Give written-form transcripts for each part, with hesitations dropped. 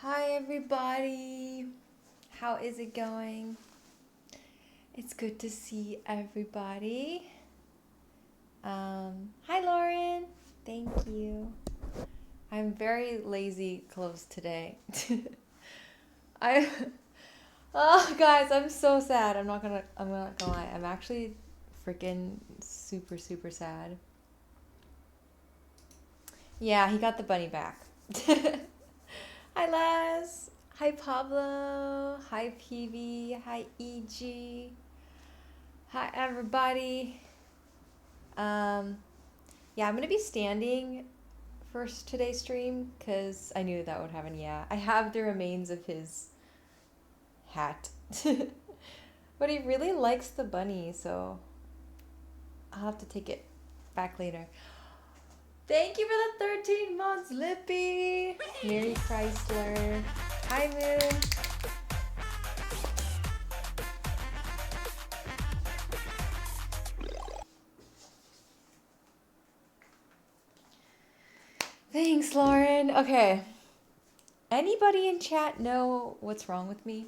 Hi everybody, how is it going? It's good to see everybody. Hi Lauren, thank you. I'm very lazy clothes today. I oh guys, I'm so sad. I'm not gonna lie. I'm actually freaking super sad. Yeah, he got the bunny back. Hi Les. Hi Pablo. Hi PV. Hi EG. Hi everybody. Yeah, I'm gonna be standing for today's stream because I knew that would happen. Yeah, I have the remains of his hat, but he really likes the bunny, so I'll have to take it back later. Thank you for the 13 months, Lippy. Mary Chrysler. Hi Moon. Thanks, Lauren. Okay. Anybody in chat know what's wrong with me?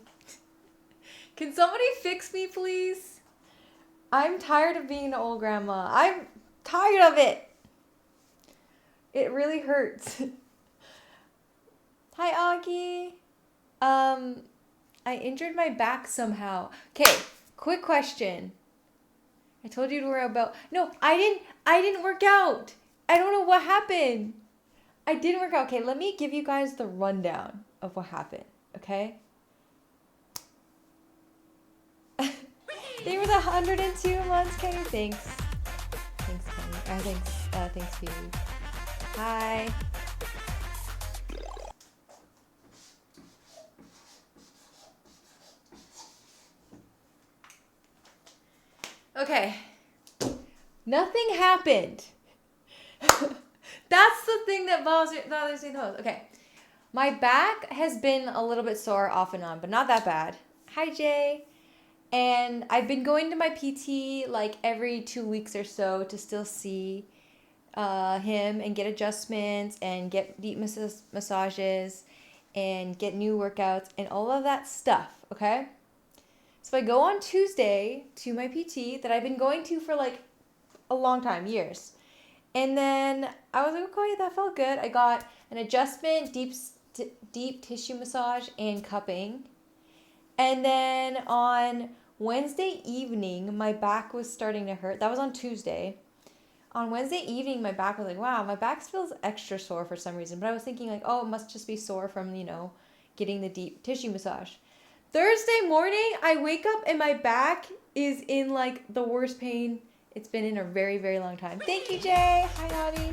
Can somebody fix me, please? I'm tired of being an old grandma. I'm tired of it. It really hurts. Hi, Augie. I injured my back somehow. Okay, quick question. I told you to worry about. No, I didn't work out. I don't know what happened. I didn't work out. Okay, let me give you guys the rundown of what happened. Okay. They were the 102 months, Kenny. Thanks. Thanks, Kenny. Thanks, Phoebe. Hi. Okay. Nothing happened. That's the thing that bothers me the most. Okay. My back has been a little bit sore off and on, but not that bad. Hi, Jay. And I've been going to my PT like every 2 weeks or so to still see him and get adjustments and get deep massages and get new workouts and all of that stuff, okay? So I go on Tuesday to my PT that I've been going to for like a long time, years. And then I was like, okay, that felt good. I got an adjustment, deep tissue massage, and cupping. And then on Wednesday evening, my back was starting to hurt. That was on Tuesday. On Wednesday evening, my back was like, wow, my back feels extra sore for some reason. But I was thinking like, oh, it must just be sore from, getting the deep tissue massage. Thursday morning, I wake up and my back is in like the worst pain it's been in a very, very long time. Thank you, Jay. Hi, Audie.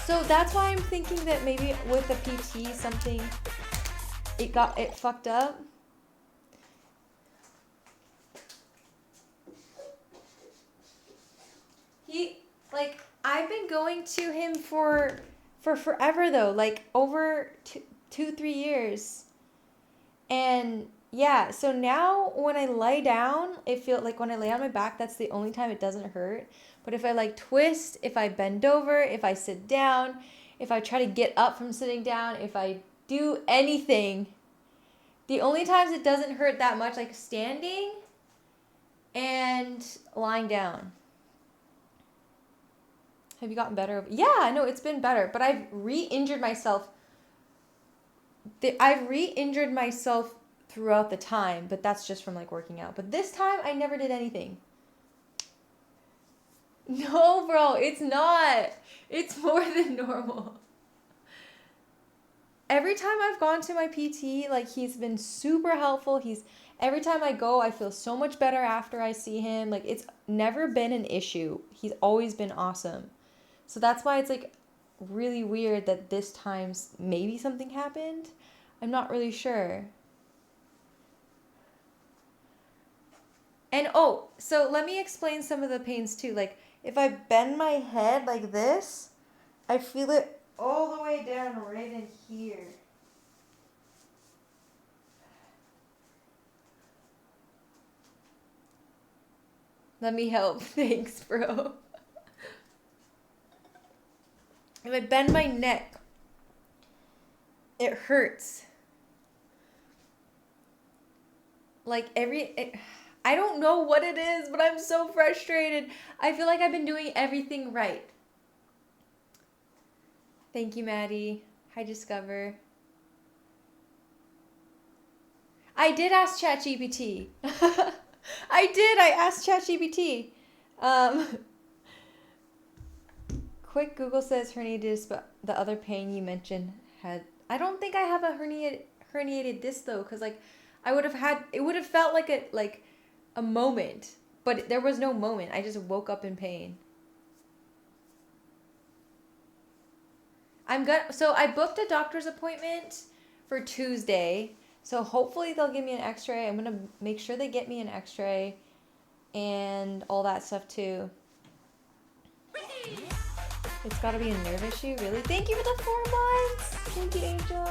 So that's why I'm thinking that maybe with the PT, something, it fucked up. I've been going to him for forever though, like over 3 years. And yeah, so now when I lie down, it feels like when I lay on my back, that's the only time it doesn't hurt. But if I like twist, if I bend over, if I sit down, if I try to get up from sitting down, if I do anything, the only times it doesn't hurt that much, like standing and lying down. Have you gotten better? Yeah, no, it's been better. But I've re-injured myself. I've re-injured myself throughout the time, but that's just from like working out. But this time, I never did anything. No, bro, it's not. It's more than normal. Every time I've gone to my PT, like he's been super helpful. Every time I go, I feel so much better after I see him. Like it's never been an issue. He's always been awesome. So that's why it's like really weird that this time maybe something happened. I'm not really sure. And so let me explain some of the pains too. Like if I bend my head like this, I feel it all the way down right in here. Let me help. Thanks, bro. If I bend my neck, It hurts. Like I don't know what it is, but I'm so frustrated. I feel like I've been doing everything right. Thank you, Maddie. Hi, Discover. I did ask ChatGPT. I asked ChatGPT. Quick Google says herniated disc, but the other pain you mentioned had. I don't think I have a herniated disc though, because like I would have had. It would have felt like a moment, but there was no moment. I just woke up in pain. So I booked a doctor's appointment for Tuesday. So hopefully they'll give me an x-ray. I'm going to make sure they get me an x-ray and all that stuff too. It's got to be a nerve issue, really? Thank you for the 4 months. Thank you, Angel.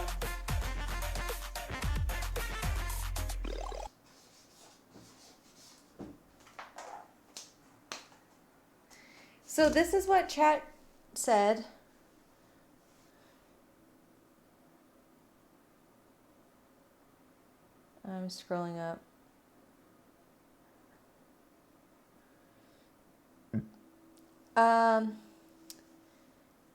So this is what chat said. I'm scrolling up.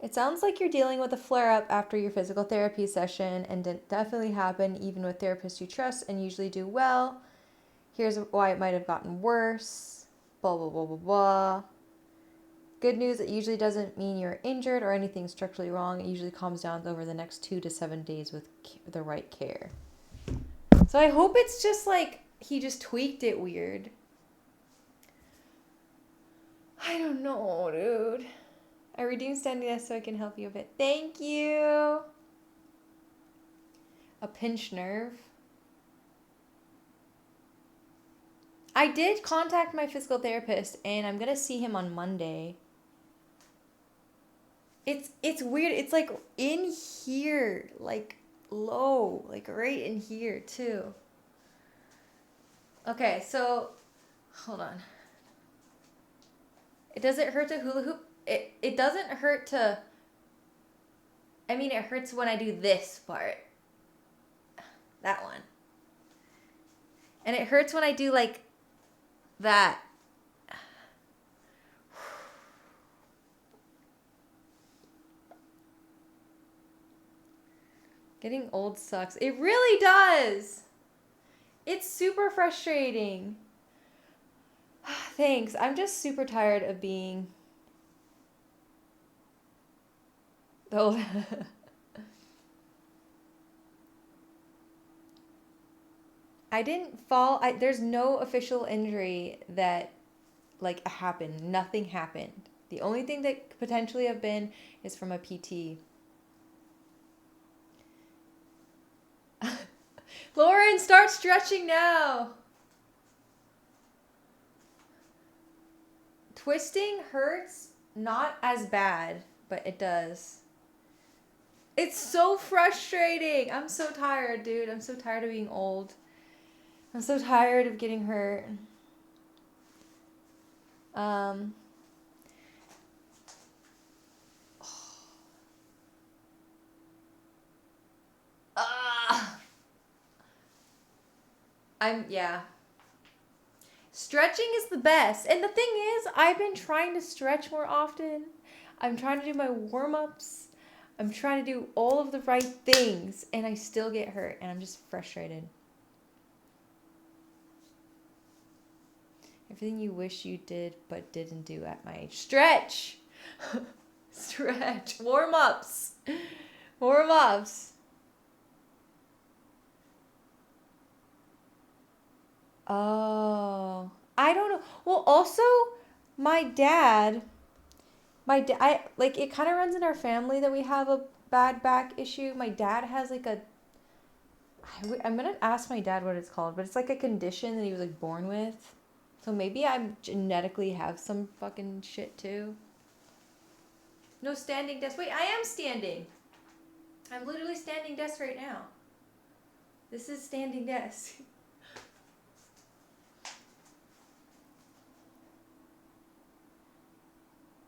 It sounds like you're dealing with a flare-up after your physical therapy session, and it definitely happen even with therapists you trust and usually do well. Here's why it might have gotten worse. Blah, blah, blah, blah, blah. Good news, it usually doesn't mean you're injured or anything structurally wrong. It usually calms down over the next 2 to 7 days with the right care. So I hope it's just like he just tweaked it weird. I don't know, dude. I redeemed standing desk so I can help you a bit. Thank you. A pinched nerve. I did contact my physical therapist and I'm gonna see him on Monday. It's weird. It's like in here, like low, like right in here too. Okay, so hold on. It doesn't hurt to hula hoop. It doesn't hurt to. I mean, it hurts when I do this part. That one. And it hurts when I do like that. Getting old sucks. It really does. It's super frustrating. Thanks. I'm just super tired of being old. I didn't fall. There's no official injury that like happened. Nothing happened. The only thing that could potentially have been is from a PT. Lauren, start stretching now. Twisting hurts, not as bad, but it does. It's so frustrating. I'm so tired, dude. I'm so tired of being old. I'm so tired of getting hurt. Yeah. Stretching is the best. And the thing is, I've been trying to stretch more often. I'm trying to do my warm-ups. I'm trying to do all of the right things, and I still get hurt, and I'm just frustrated. Everything you wish you did but didn't do at my age. Stretch! Stretch. Warm-ups. Warm-ups. Oh. I don't know. Well, also, my dad, it kind of runs in our family that we have a bad back issue. My dad has like I'm going to ask my dad what it's called, but it's like a condition that he was like born with. So maybe I genetically have some fucking shit too. No standing desk. Wait, I am standing. I'm literally standing desk right now. This is standing desk.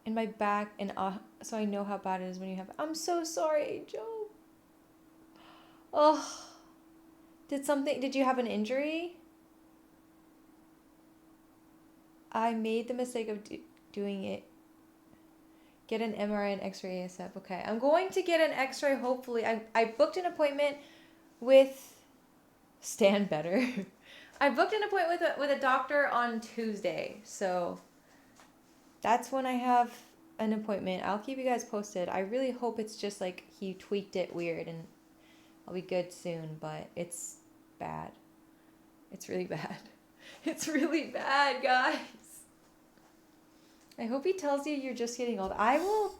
In my back, and so I know how bad it is when you have. I'm so sorry, Angel. Oh, did you have an injury? I made the mistake of doing it. Get an MRI and X-ray ASAP. Okay, I'm going to get an X-ray. Hopefully, I booked an appointment with Stand Better. I booked an appointment with a doctor on Tuesday, so that's when I have an appointment. I'll keep you guys posted. I really hope it's just like he tweaked it weird and I'll be good soon, but it's bad. It's really bad. It's really bad, guys. I hope he tells you you're just getting old. I will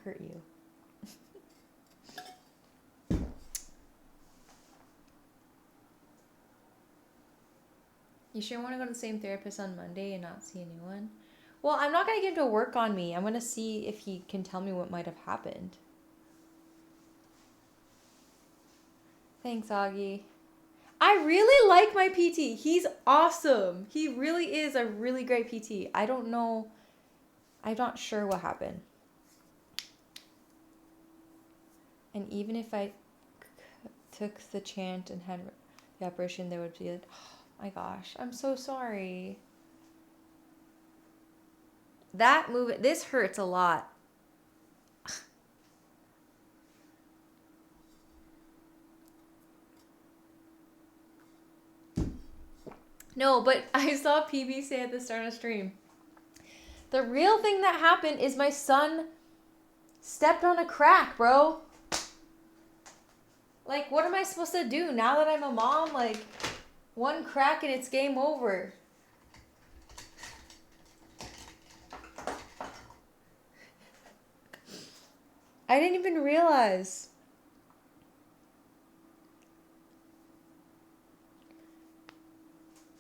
hurt you. You sure want to go to the same therapist on Monday and not see a new one? Well, I'm not going to get him to work on me. I'm going to see if he can tell me what might have happened. Thanks, Augie. I really like my PT. He's awesome. He really is a really great PT. I don't know. I'm not sure what happened. And even if I took the chant and had the operation, there would be a... Oh my gosh, I'm so sorry. That movement, this hurts a lot. No, but I saw PB say at the start of the stream, the real thing that happened is my son stepped on a crack, bro. Like, what am I supposed to do now that I'm a mom? Like, one crack and it's game over. I didn't even realize.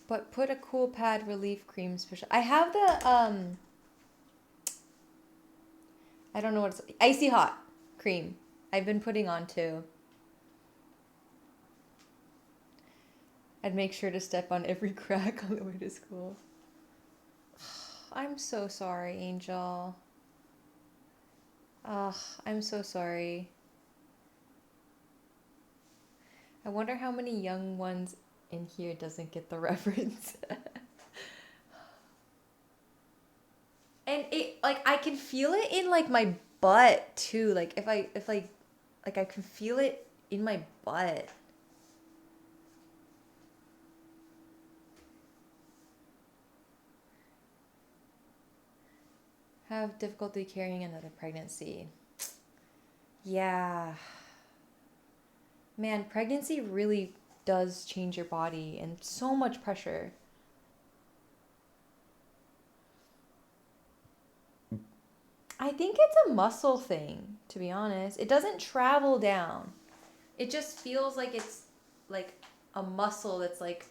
But put a cool pad relief cream special. I have the I don't know what it's icy hot cream. I've been putting on too. I'd make sure to step on every crack on the way to school. I'm so sorry, Angel. Ugh, I'm so sorry. I wonder how many young ones in here doesn't get the reference. And it, like, I can feel it in, like, my butt, too. Like, if I, like, I can feel it in my butt. Have difficulty carrying another pregnancy. Yeah. Man, pregnancy really does change your body and so much pressure. I think it's a muscle thing, to be honest. It doesn't travel down. It just feels like it's like a muscle that's like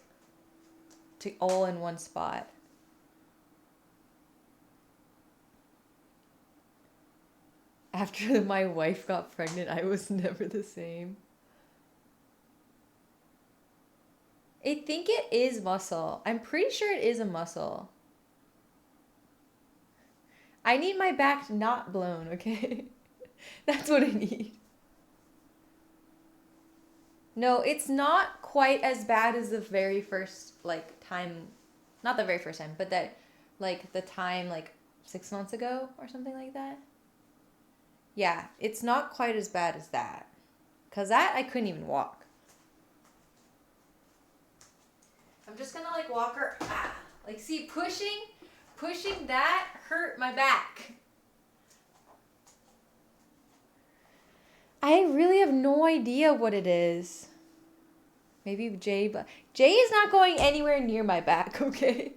all in one spot. After my wife got pregnant, I was never the same. I think it is muscle. I'm pretty sure it is a muscle. I need my back not blown, okay? That's what I need. No, it's not quite as bad as the very first, like, time. Not the very first time, but that, like, the time, like, 6 months ago or something like that. Yeah, it's not quite as bad as that. Because that, I couldn't even walk. I'm just gonna, like, walk her. Ah, like, see, pushing that hurt my back. I really have no idea what it is. Maybe Jay, but Jay is not going anywhere near my back, okay?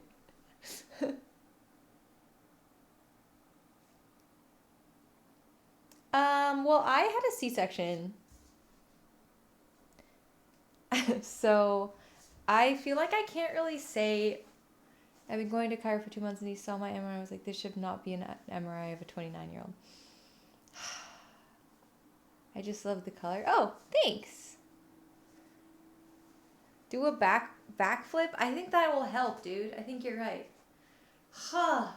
Well, I had a C-section. So, I feel like I can't really say. I've been going to Cairo for 2 months and he saw my MRI. I was like, this should not be an MRI of a 29-year-old. I just love the color. Oh, thanks. Do a backflip? I think that will help, dude. I think you're right. Huh.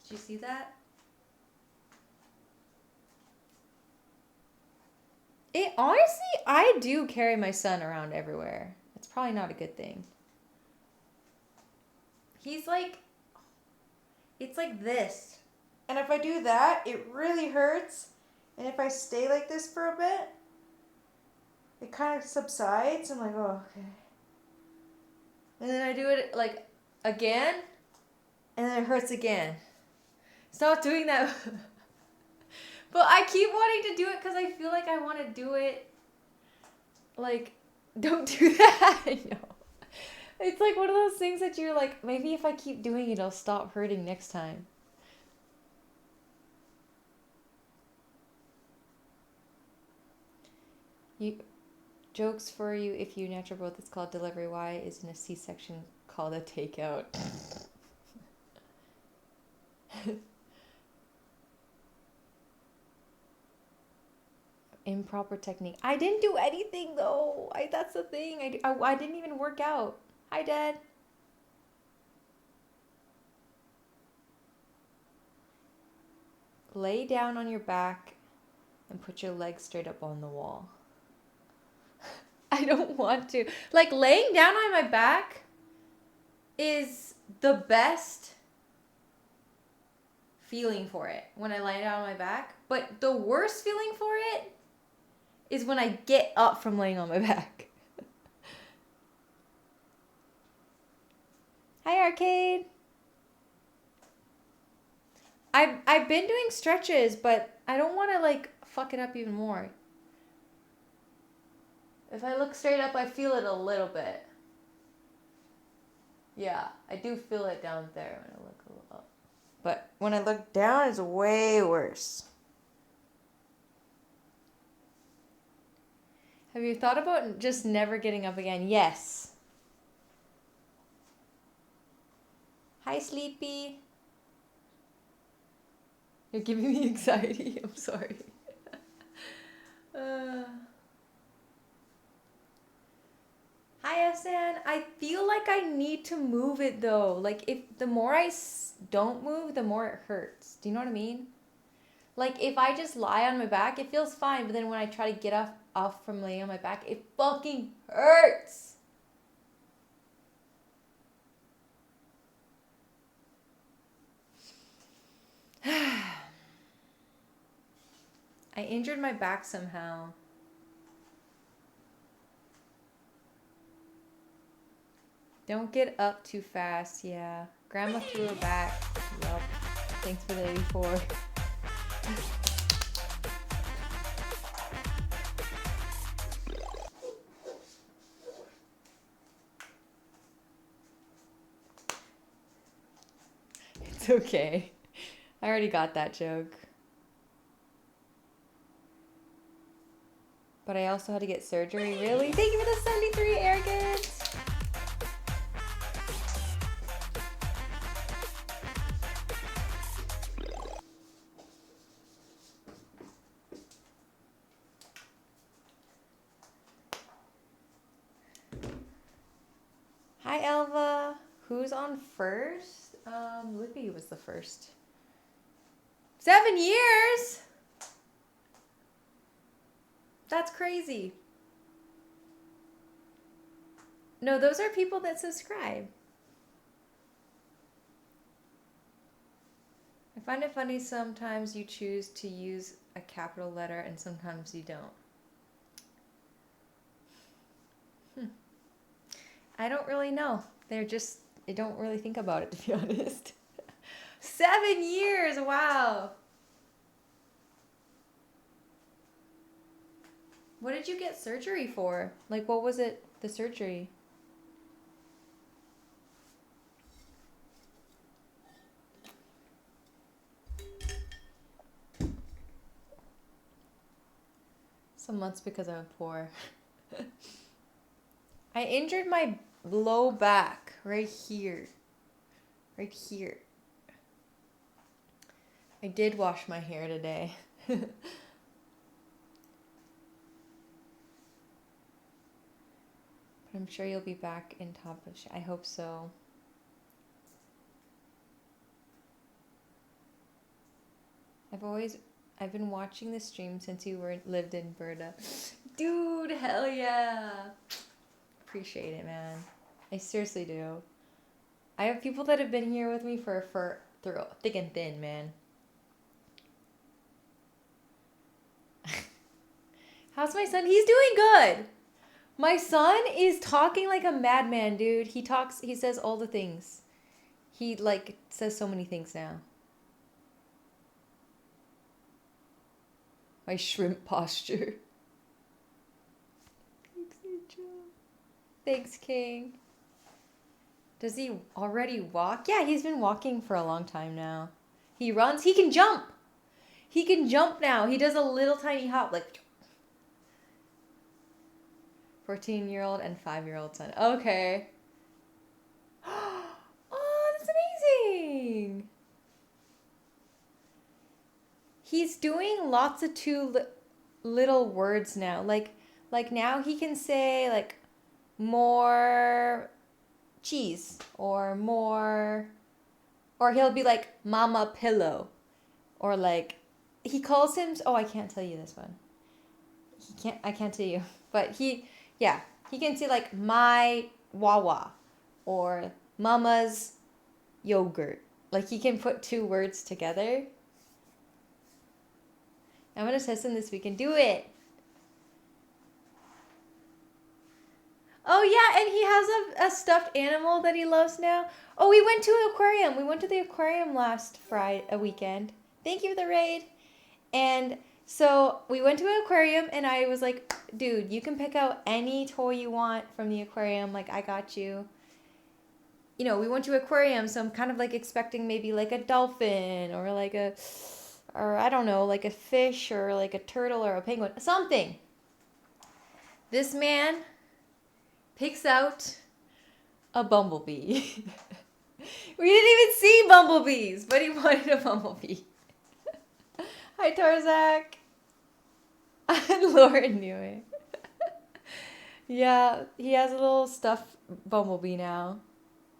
Did you see that? Honestly, I do carry my son around everywhere. It's probably not a good thing. He's like, it's like this. And if I do that, it really hurts. And if I stay like this for a bit, it kind of subsides. I'm like, oh, okay. And then I do it like again, and then it hurts again. Stop doing that. But I keep wanting to do it because I feel like I want to do it. Like, don't do that. I know. It's like one of those things that you're like, maybe if I keep doing it, it'll stop hurting next time. Jokes for you if you natural birth, it's called delivery. Why is in a C-section called a takeout? Improper technique. I didn't do anything though. That's the thing. I didn't even work out. Hi, Dad. Lay down on your back and put your legs straight up on the wall. I don't want to. Like, laying down on my back is the best feeling for it when I lay down on my back. But the worst feeling for it is when I get up from laying on my back. Hi, Arcade. I've been doing stretches, but I don't want to like fuck it up even more. If I look straight up, I feel it a little bit. Yeah, I do feel it down there when I look a little up. But when I look down, it's way worse. Have you thought about just never getting up again? Yes. Hi, Sleepy. You're giving me anxiety. I'm sorry. Hi, Esan. I feel like I need to move it though. Like, if the more I don't move, the more it hurts. Do you know what I mean? Like, if I just lie on my back, it feels fine. But then when I try to get off from laying on my back, it fucking hurts. I injured my back somehow. Don't get up too fast, yeah. Grandma threw her back. Yup. Thanks for the 84. It's okay. I already got that joke. But I also had to get surgery. Really? Thank you for the 73, Arrogance! Hi, Elva. Who's on first? Lippy was the first. 7 years? That's crazy. No, those are people that subscribe. I find it funny sometimes you choose to use a capital letter and sometimes you don't. I don't really know. I don't really think about it, to be honest. 7 years, wow. What did you get surgery for? Like, what was it, the surgery? Some months because I'm poor. I injured my low back right here. Right here. I did wash my hair today. But I'm sure you'll be back in top of shape. I hope so. I've always I've been watching the stream since you lived in Berta. Dude, hell yeah. Appreciate it, man. I seriously do. I have people that have been here with me for through thick and thin, man. How's my son? He's doing good. My son is talking like a madman, dude. He says all the things. He like says so many things now. My shrimp posture. Thanks, Angel. Thanks, King. Does he already walk? Yeah, he's been walking for a long time now. He runs. He can jump. He can jump now. He does a little tiny hop like 14-year-old and 5-year-old son. Okay. Oh, that's amazing. He's doing lots of little words now. Like now he can say like more cheese or more, or he'll be like mama pillow, or like he calls him, oh, I can't tell you this one. I can't tell you, but he can say like my wawa or mama's yogurt. Like he can put 2 words together. I'm gonna test him this week and do it. Oh yeah, and he has a stuffed animal that he loves now. Oh, we went to an aquarium. We went to the aquarium last weekend. Thank you for the raid. And so we went to an aquarium and I was like, dude, you can pick out any toy you want from the aquarium. Like, I got you. You know, we went to an aquarium, so I'm kind of like expecting maybe like a dolphin or I don't know, like a fish or like a turtle or a penguin. Something. This man picks out a bumblebee. We didn't even see bumblebees, but he wanted a bumblebee. Hi, Tarzak. Lauren knew it. Yeah, he has a little stuffed bumblebee now.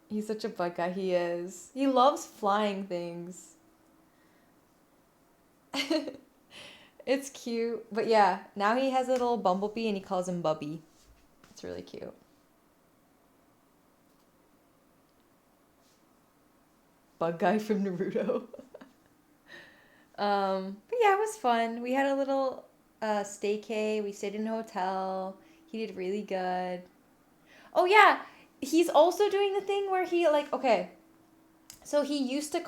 He's such a bug guy, he is. He loves flying things. It's cute. But yeah, now he has a little bumblebee and he calls him Bubby. It's really cute. Bug guy from Naruto. But yeah, it was fun. We had a little staycay. We stayed in a hotel. He did really good. Oh yeah, he's also doing the thing where he like, okay, so he doesn't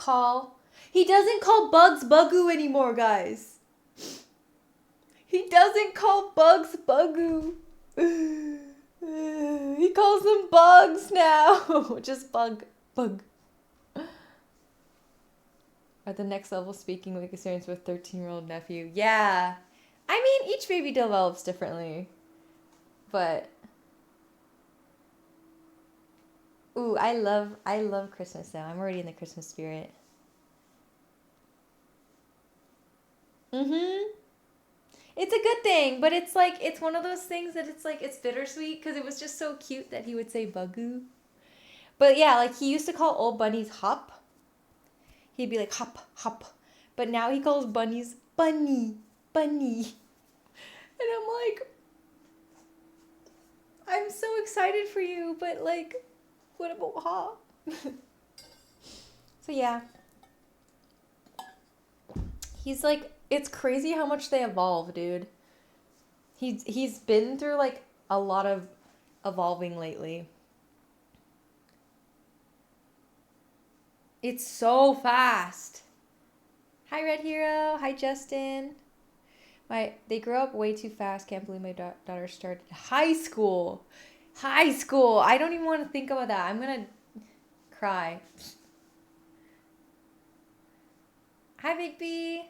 call bugs Bugoo anymore, guys. He doesn't call bugs Bugoo. He calls them bugs now. Just bug. At the next level, speaking with experience with 13-year-old nephew. Yeah. I mean, each baby develops differently. But ooh, I love Christmas now. I'm already in the Christmas spirit. Mm-hmm. It's a good thing, but it's like, it's one of those things that it's like, it's bittersweet because it was just so cute that he would say Bugoo. But yeah, like he used to call old bunnies Hop. He'd be like, hop, hop. But now he calls bunnies bunny. And I'm like, I'm so excited for you, but like, what about hop? So yeah. He's like, it's crazy how much they evolve, dude. He's been through like a lot of evolving lately. It's so fast. Hi, Red Hero. Hi, Justin. They grew up way too fast. Can't believe my daughter started high school. I don't even want to think about that. I'm gonna cry. Hi, Big B.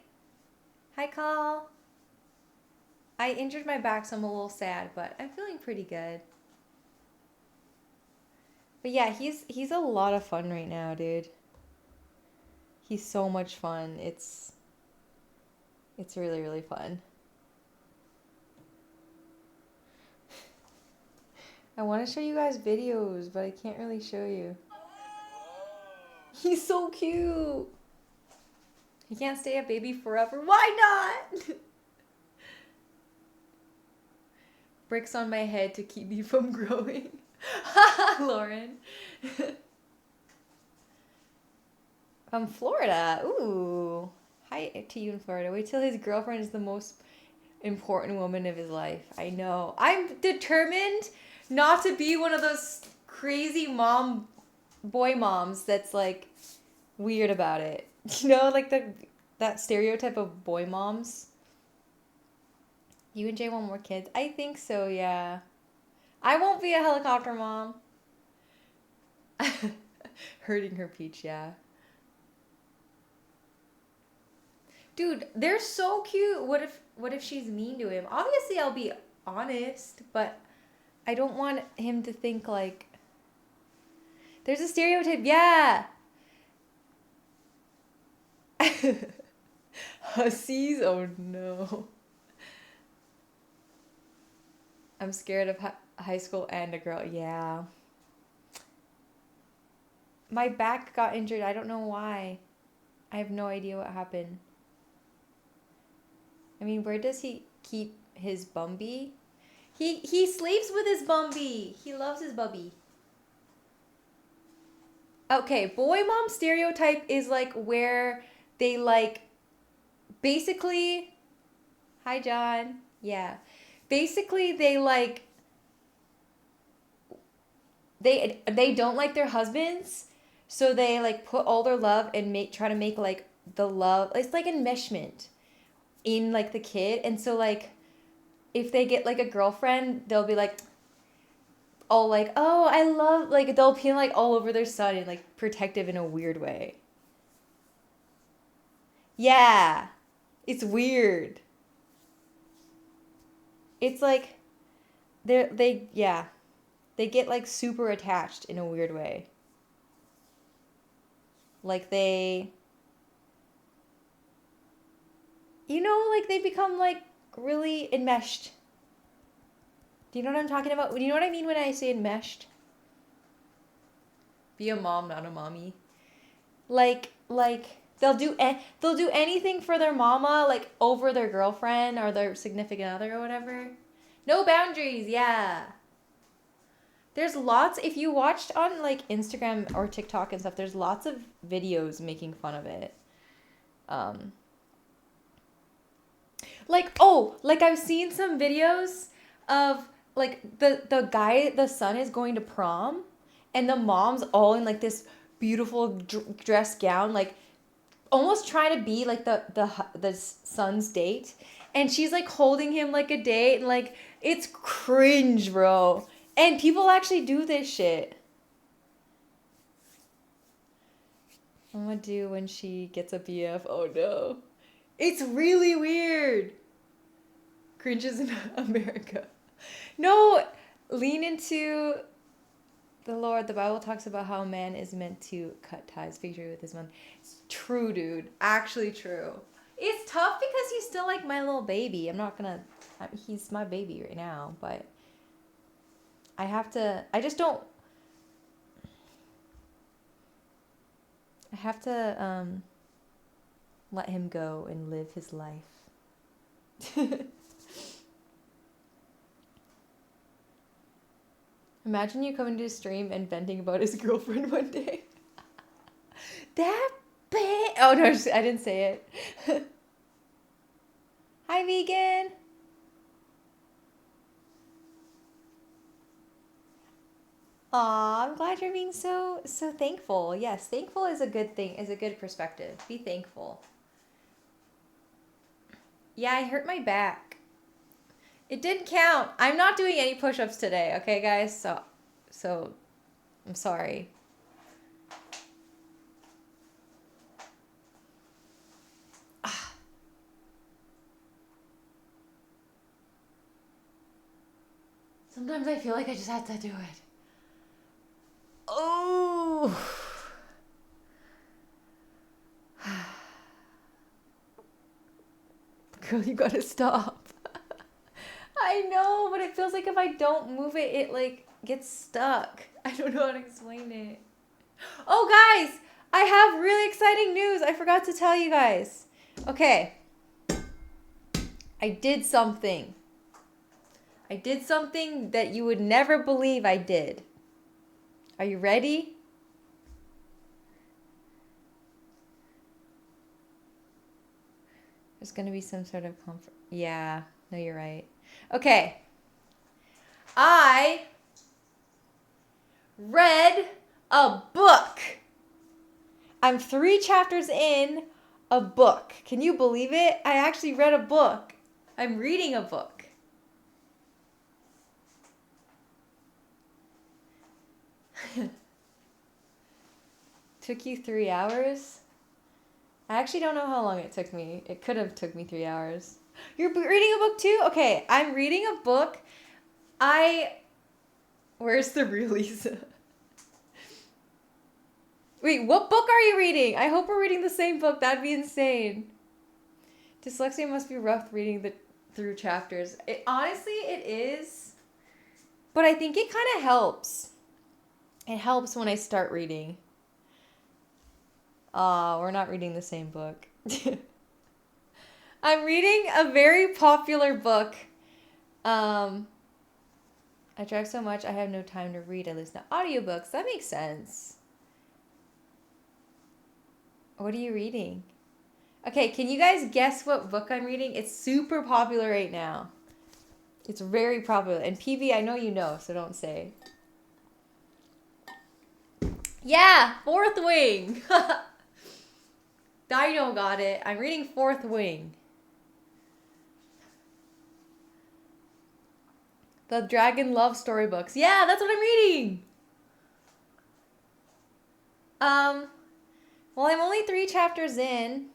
Hi, Call. I injured my back, so I'm a little sad, but I'm feeling pretty good. But yeah, he's a lot of fun right now, dude. He's so much fun. It's really, really fun. I want to show you guys videos, but I can't really show you. He's so cute. He can't stay a baby forever. Why not? Bricks on my head to keep me from growing. Lauren. From Florida. Ooh. Hi to you in Florida. Wait till his girlfriend is the most important woman of his life. I know. I'm determined not to be one of those crazy boy moms that's like weird about it. You know, like that stereotype of boy moms. You and Jay want more kids? I think so, yeah. I won't be a helicopter mom. Hurting her peach, yeah. Dude, they're so cute. What if she's mean to him? Obviously, I'll be honest, but I don't want him to think like there's a stereotype. Yeah. Hussies? Oh no. I'm scared of high school and a girl. Yeah. My back got injured. I don't know why. I have no idea what happened. I mean, where does he keep his Bumby? He sleeps with his Bumby. He loves his Bubby. Okay, boy mom stereotype is like where they like basically, hi John. Yeah. Basically they like they don't like their husbands, so they like put all their love and try to make like the love, it's like enmeshment in like the kid. And so like if they get like a girlfriend, they'll be like all like, oh, I love, like they'll pee like all over their son and like protective in a weird way. Yeah. It's weird. It's like they get like super attached in a weird way. Like they, you know, like they become like really enmeshed. Do you know what I'm talking about? Do you know what I mean when I say enmeshed? Be a mom, not a mommy. Like they'll do anything for their mama, like over their girlfriend or their significant other or whatever. No boundaries, yeah. There's lots, if you watched on like Instagram or TikTok and stuff, there's lots of videos making fun of it. Like I've seen some videos of like the son is going to prom and the mom's all in like this beautiful dress gown, like almost trying to be like the son's date, and she's like holding him like a date, and like it's cringe, bro. And people actually do this shit. What am I do when she gets a BF? Oh no. It's really weird. Cringes in America. No, lean into the Lord. The Bible talks about how a man is meant to cut ties, victory with his man. It's true, dude. Actually true. It's tough because he's still like my little baby. He's my baby right now, but I just don't, I have to let him go and live his life. Imagine you coming to a stream and venting about his girlfriend one day. That bitch. Oh no, I didn't say it. Hi, vegan. Aw, I'm glad you're being so thankful. Yes, thankful is a good thing, is a good perspective. Be thankful. Yeah, I hurt my back. It didn't count. I'm not doing any push-ups today, okay, guys? So I'm sorry. Sometimes I feel like I just have to do it. Oh. Girl, you gotta stop. I know, but it feels like if I don't move it, it like gets stuck. I don't know how to explain it. Oh, guys, I have really exciting news. I forgot to tell you guys. Okay. I did something. I did something that you would never believe I did. Are you ready? There's going to be some sort of comfort. Yeah, no, you're right. Okay. I read a book. I'm 3 chapters in a book. Can you believe it? I actually read a book. I'm reading a book. Took you 3 hours? I actually don't know how long it took me. It could have took me 3 hours. You're reading a book too? Okay, I'm reading a book. Where's the release? Wait, what book are you reading? I hope we're reading the same book. That'd be insane. Dyslexia must be rough reading through chapters. Honestly, it is. But I think it kind of helps. It helps when I start reading. We're not reading the same book. I'm reading a very popular book. I drive so much I have no time to read. I listen to audiobooks. That makes sense. What are you reading? Okay, can you guys guess what book I'm reading? It's super popular right now. It's very popular. And PB, I know you know, so don't say. Yeah, Fourth Wing. Dino got it. I'm reading Fourth Wing. The Dragon Love Storybooks. Yeah, that's what I'm reading. Well, I'm only 3 chapters in,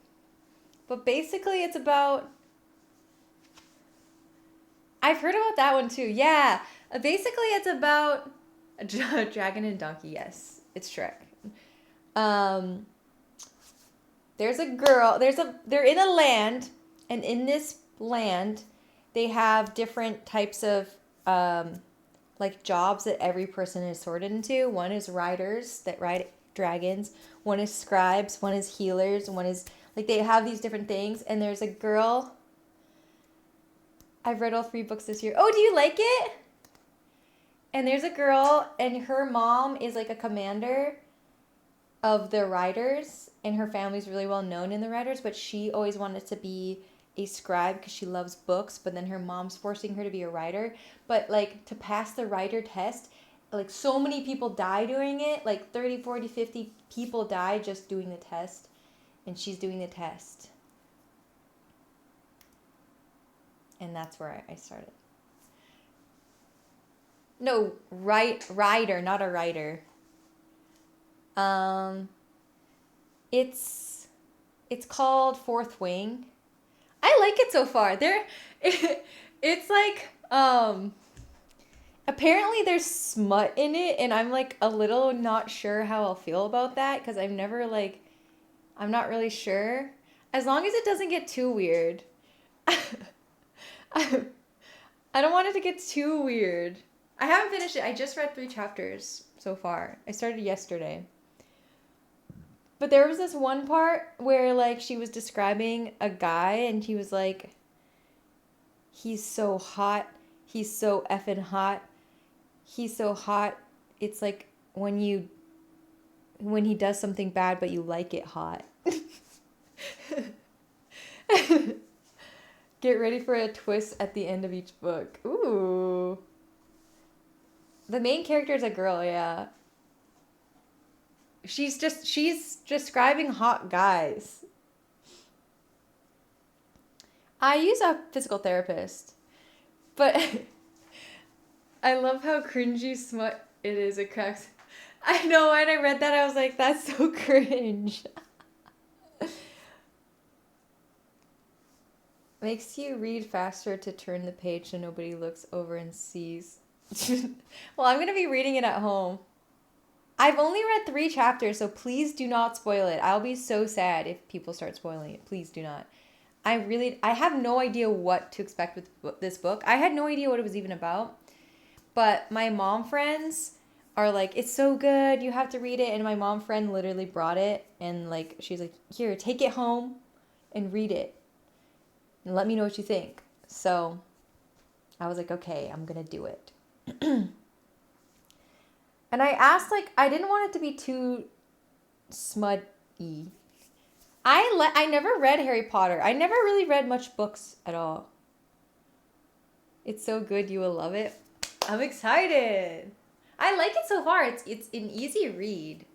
but basically it's about... I've heard about that one too. Yeah, basically it's about a dragon and donkey. Yes, it's Shrek. There's a girl. They're in a land, and in this land, they have different types of like jobs that every person is sorted into. One is riders that ride dragons. One is scribes. One is healers. One is like they have these different things. And there's a girl. I've read all 3 books this year. Oh, do you like it? And there's a girl, and her mom is like a commander of the riders, and her family's really well known in the riders, but she always wanted to be a scribe because she loves books, but then her mom's forcing her to be a writer. But like to pass the writer test, like so many people die doing it, like 30, 40, 50 people die just doing the test, and she's doing the test. And that's where I started. No, rider, not a writer. It's called Fourth Wing. I like it so far. It's like apparently there's smut in it, and I'm like a little not sure how I'll feel about that because I'm not really sure. As long as it doesn't get too weird. I don't want it to get too weird. I haven't finished it. I just read 3 chapters so far. I started yesterday. But there was this one part where like she was describing a guy, and he was like, he's so hot. He's so effing hot. He's so hot. It's like when he does something bad, but you like it hot. Get ready for a twist at the end of each book. Ooh. The main character is a girl, yeah. She's describing hot guys. I use a physical therapist, but I love how cringy smut it is. It cracks. I know, when I read that, I was like, that's so cringe. Makes you read faster to turn the page so nobody looks over and sees. Well, I'm going to be reading it at home. I've only read 3 chapters, so please do not spoil it. I'll be so sad if people start spoiling it. Please do not. I have no idea what to expect with this book. I had no idea what it was even about. But my mom friends are like, it's so good, you have to read it. And my mom friend literally brought it and like she's like, here, take it home and read it and let me know what you think. So I was like, okay, I'm gonna do it. And I asked, like, I didn't want it to be too smut-y. I never read Harry Potter. I never really read much books at all. It's so good, you will love it. I'm excited. I like it so far. It's an easy read.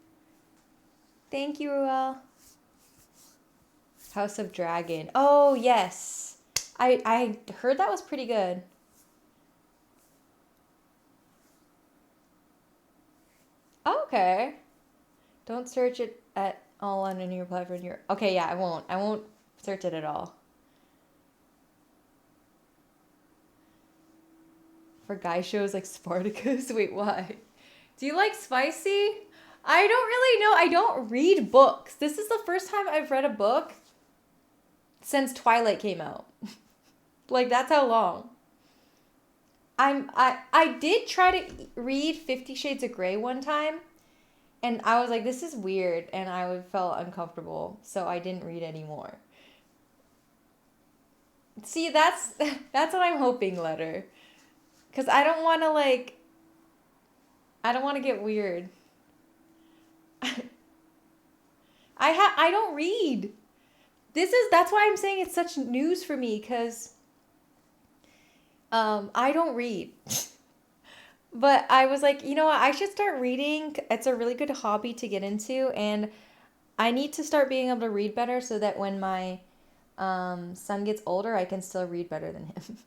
Thank you, Ruel. House of Dragon. Oh, yes. I heard that was pretty good. Okay. Don't search it at all on any platform. Okay, yeah, I won't. I won't search it at all. For guy shows like Spartacus? Wait, why? Do you like spicy? I don't really know. I don't read books. This is the first time I've read a book since Twilight came out. Like, that's how long. I did try to read 50 Shades of Grey one time, and I was like, this is weird, and I felt uncomfortable, so I didn't read anymore. See, that's what I'm hoping, Letter. Because I don't want to, like, I don't want to get weird. I don't read. That's why I'm saying it's such news for me, because I don't read. But I was like, you know what, I should start reading. It's a really good hobby to get into, and I need to start being able to read better so that when my son gets older, I can still read better than him.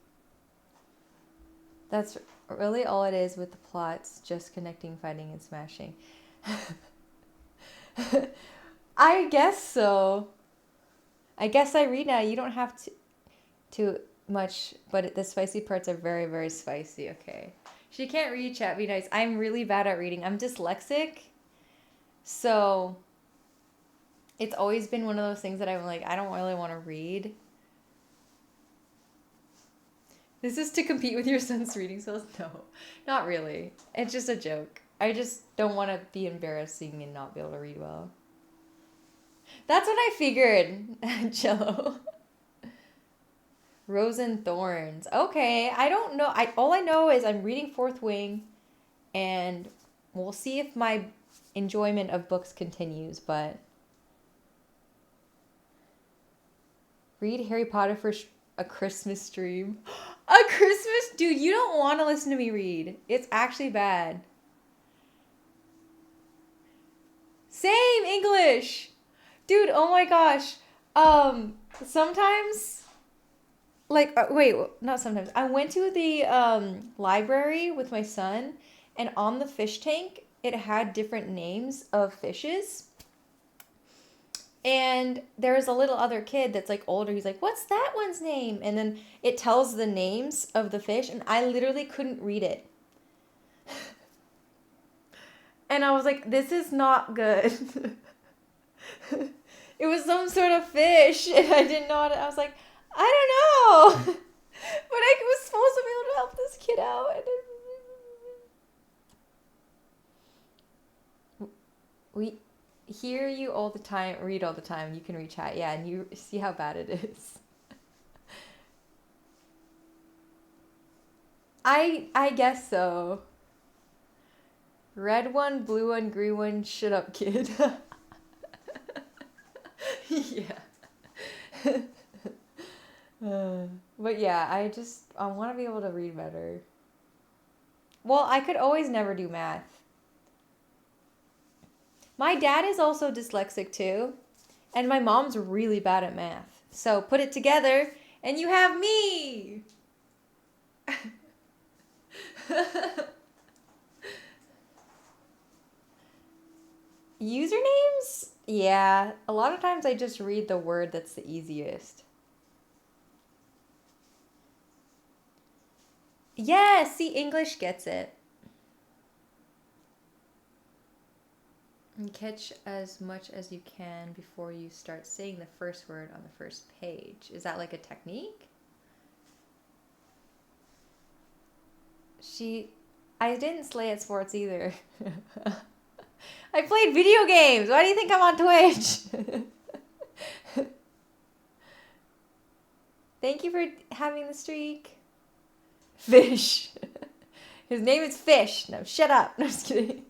That's really all it is with the plots, just connecting, fighting, and smashing. I guess so. I guess I read now. You don't have to too much, but the spicy parts are very, very spicy. Okay. She can't read, chat. Be nice. I'm really bad at reading. I'm dyslexic. So it's always been one of those things that I'm like, I don't really want to read. This is to compete with your son's reading skills? No, not really. It's just a joke. I just don't want to be embarrassing and not be able to read well. That's what I figured, Jello. Rose and Thorns. Okay, I don't know. All I know is I'm reading Fourth Wing, and we'll see if my enjoyment of books continues, but read Harry Potter for a Christmas stream. A Christmas? Dude, you don't want to listen to me read. It's actually bad. Same English. Dude, oh my gosh. Sometimes, like, wait, not sometimes. I went to the library with my son, and on the fish tank, it had different names of fishes. And there's a little other kid that's like older. He's like, what's that one's name? And then it tells the names of the fish, and I literally couldn't read it. And I was like, this is not good. It was some sort of fish, and I didn't know how to, I was like, I don't know. But I was supposed to be able to help this kid out. We hear you all the time, read all the time. You can read chat. Yeah, and you see how bad it is. I guess so. Red one, blue one, green one, shut up, kid. Yeah. But yeah, I want to be able to read better. Well, I could always never do math. My dad is also dyslexic too, and my mom's really bad at math. So put it together, and you have me! Usernames? Yeah, a lot of times I just read the word that's the easiest. Yeah, see, English gets it. And catch as much as you can before you start saying the first word on the first page. Is that like a technique? I didn't slay at sports either. I played video games. Why do you think I'm on Twitch? Thank you for having the streak. Fish. His name is Fish. No, shut up. No, just kidding.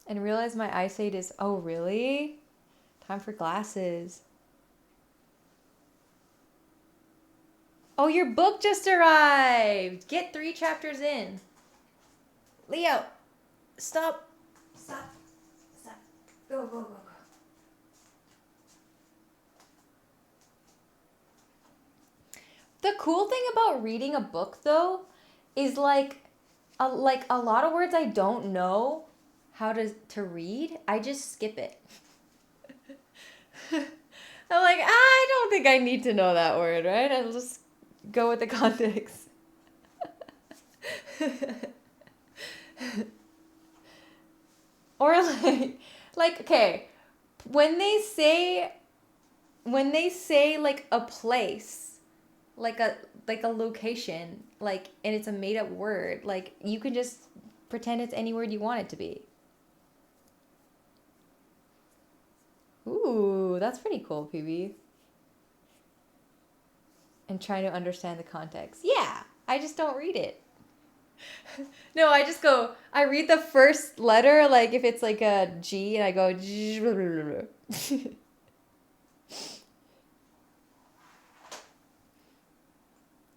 And realize my eyesight is, oh, really? Time for glasses. Oh, your book just arrived. Get 3 chapters in. Leo, stop. Stop. Stop. Go, go, go, go. The cool thing about reading a book, though, is like a lot of words I don't know how to read. I just skip it. I'm like, I don't think I need to know that word, right? I'll just go with the context. Or okay, when they say like a place, like a location, like, and it's a made up word, like you can just pretend it's any word you want it to be. Ooh, that's pretty cool, PB. And trying to understand the context. Yeah, I just don't read it. No, I just go, I read the first letter, like if it's like a G, and I go,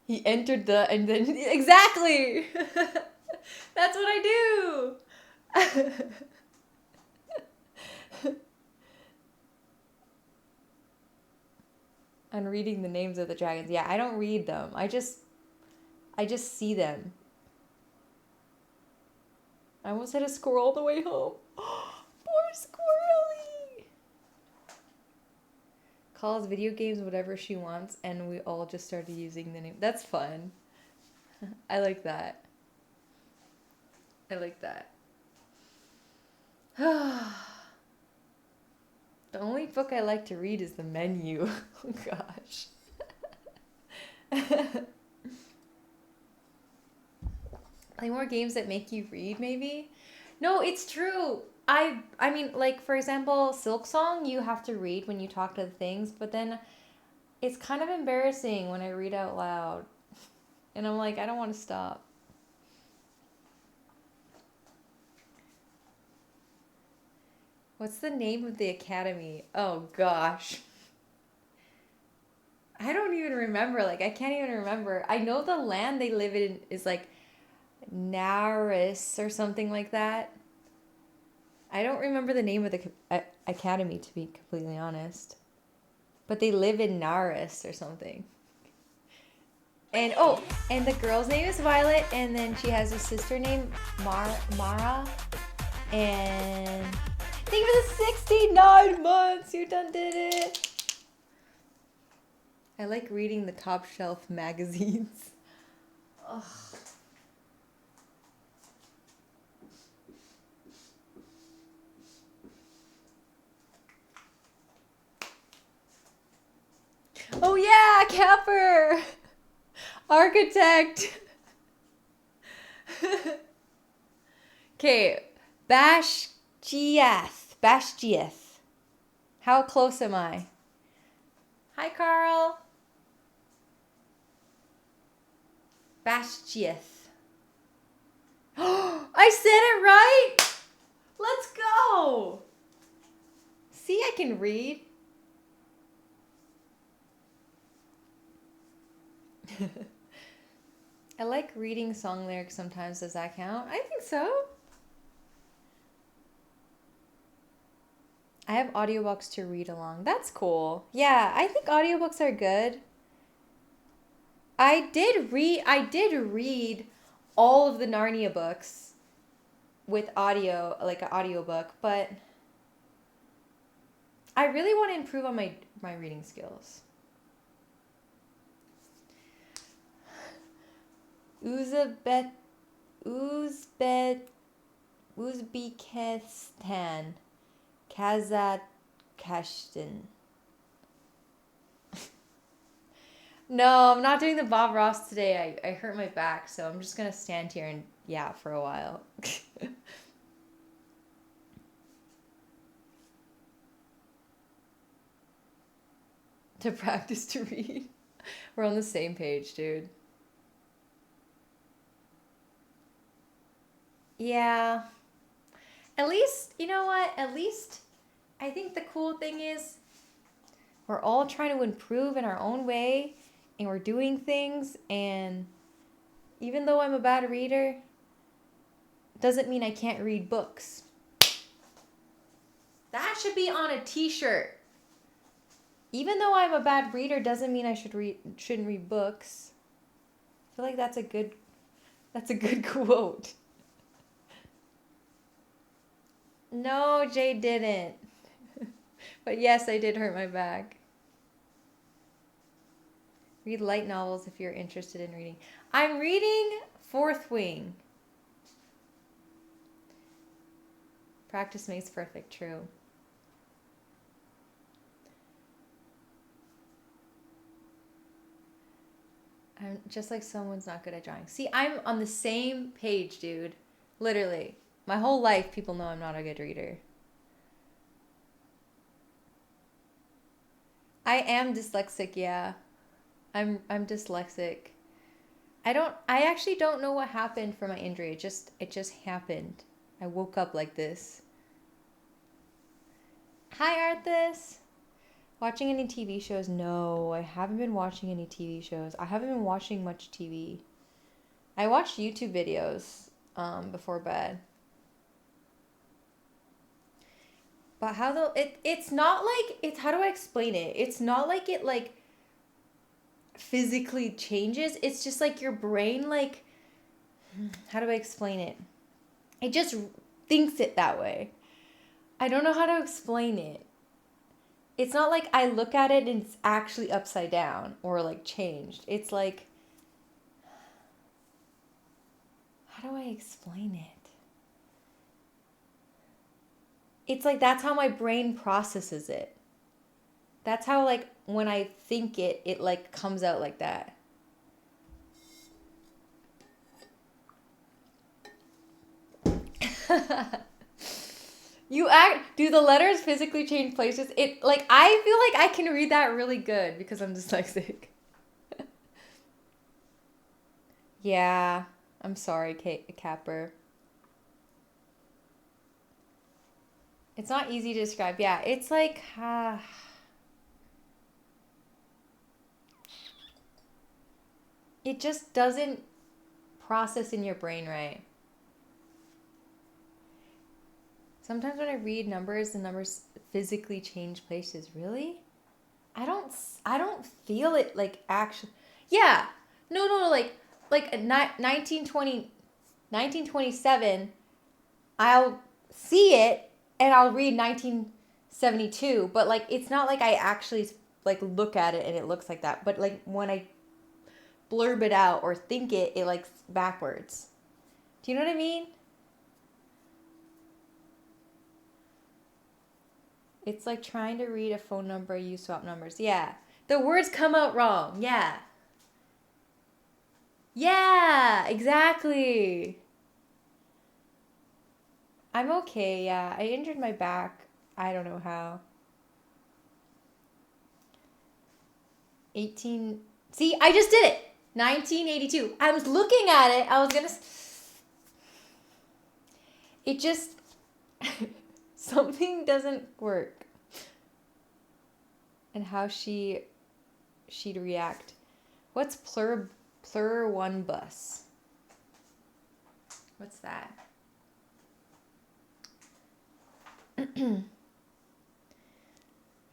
he entered the, and then, exactly! That's what I do! I'm reading the names of the dragons. Yeah, I don't read them. I just see them. I almost hit a squirrel on the way home. Poor squirrely! Calls video games whatever she wants, and we all just started using the name. That's fun. I like that. I like that. The only book I like to read is the menu. Oh gosh. Play more games that make you read, maybe? No, it's true. I mean, like, for example, Silk Song, you have to read when you talk to the things, but then it's kind of embarrassing when I read out loud. And I'm like, I don't want to stop. What's the name of the academy? Oh, gosh. I don't even remember. Like, I can't even remember. I know the land they live in is, like, Naris or something like that. I don't remember the name of the academy, to be completely honest. But they live in Naris or something. And, oh, and the girl's name is Violet, and then she has a sister named Mara. And thank you for the 69 months! You done did it! I like reading the top shelf magazines. Ugh. Oh yeah, Capper! Architect! Okay, Bashgiath. How close am I? Hi, Carl. Bashgiath. I said it right! Let's go! See, I can read. I like reading song lyrics sometimes. Does that count? I think so. I have audiobooks to read along. That's cool. Yeah, I think audiobooks are good. I did read all of the Narnia books with audio, like an audiobook, but I really want to improve on my reading skills. Uzbekistan, Kazakhstan. No, I'm not doing the Bob Ross today. I hurt my back, so I'm just gonna stand here and yeah for a while. To practice to read. We're on the same page, dude. Yeah. At least, you know what? At least I think the cool thing is we're all trying to improve in our own way and we're doing things, and even though I'm a bad reader, doesn't mean I can't read books. That should be on a t-shirt. Even though I'm a bad reader doesn't mean I shouldn't read books. I feel like that's a good quote. No, Jay didn't. But yes, I did hurt my back. Read light novels if you're interested in reading. I'm reading Fourth Wing. Practice makes perfect, true. I'm just like someone's not good at drawing. See, I'm on the same page, dude. Literally. My whole life, people know I'm not a good reader. I am dyslexic, yeah. I'm dyslexic. I actually don't know what happened for my injury. It just happened. I woke up like this. Hi, Arthas. Watching any TV shows? No, I haven't been watching any TV shows. I haven't been watching much TV. I watched YouTube videos before bed. But how though it's not like it's how do I explain it? It's not like it like physically changes. It's just like your brain like how do I explain it? It just thinks it that way. I don't know how to explain it. It's not like I look at it and it's actually upside down or like changed. It's like how do I explain it? It's like that's how my brain processes it. That's how like when I think it, it like comes out like that. Do the letters physically change places? It like I feel like I can read that really good because I'm dyslexic. Yeah, I'm sorry, Capper. It's not easy to describe. Yeah, it's like it just doesn't process in your brain right. Sometimes when I read numbers, the numbers physically change places. Really? I don't feel it like actually. Yeah. No, like 1927, I'll see it and I'll read 1972, but like it's not like I actually like look at it and it looks like that. But like when I blurb it out or think it, it like backwards. Do you know what I mean? It's like trying to read a phone number, you swap numbers. Yeah. The words come out wrong. Yeah. Yeah, exactly. I'm okay, yeah. I injured my back. I don't know how. 18. See, I just did it. 1982. I was looking at it. I was going to. It just. Something doesn't work. And how she'd react. What's plur one bus? What's that?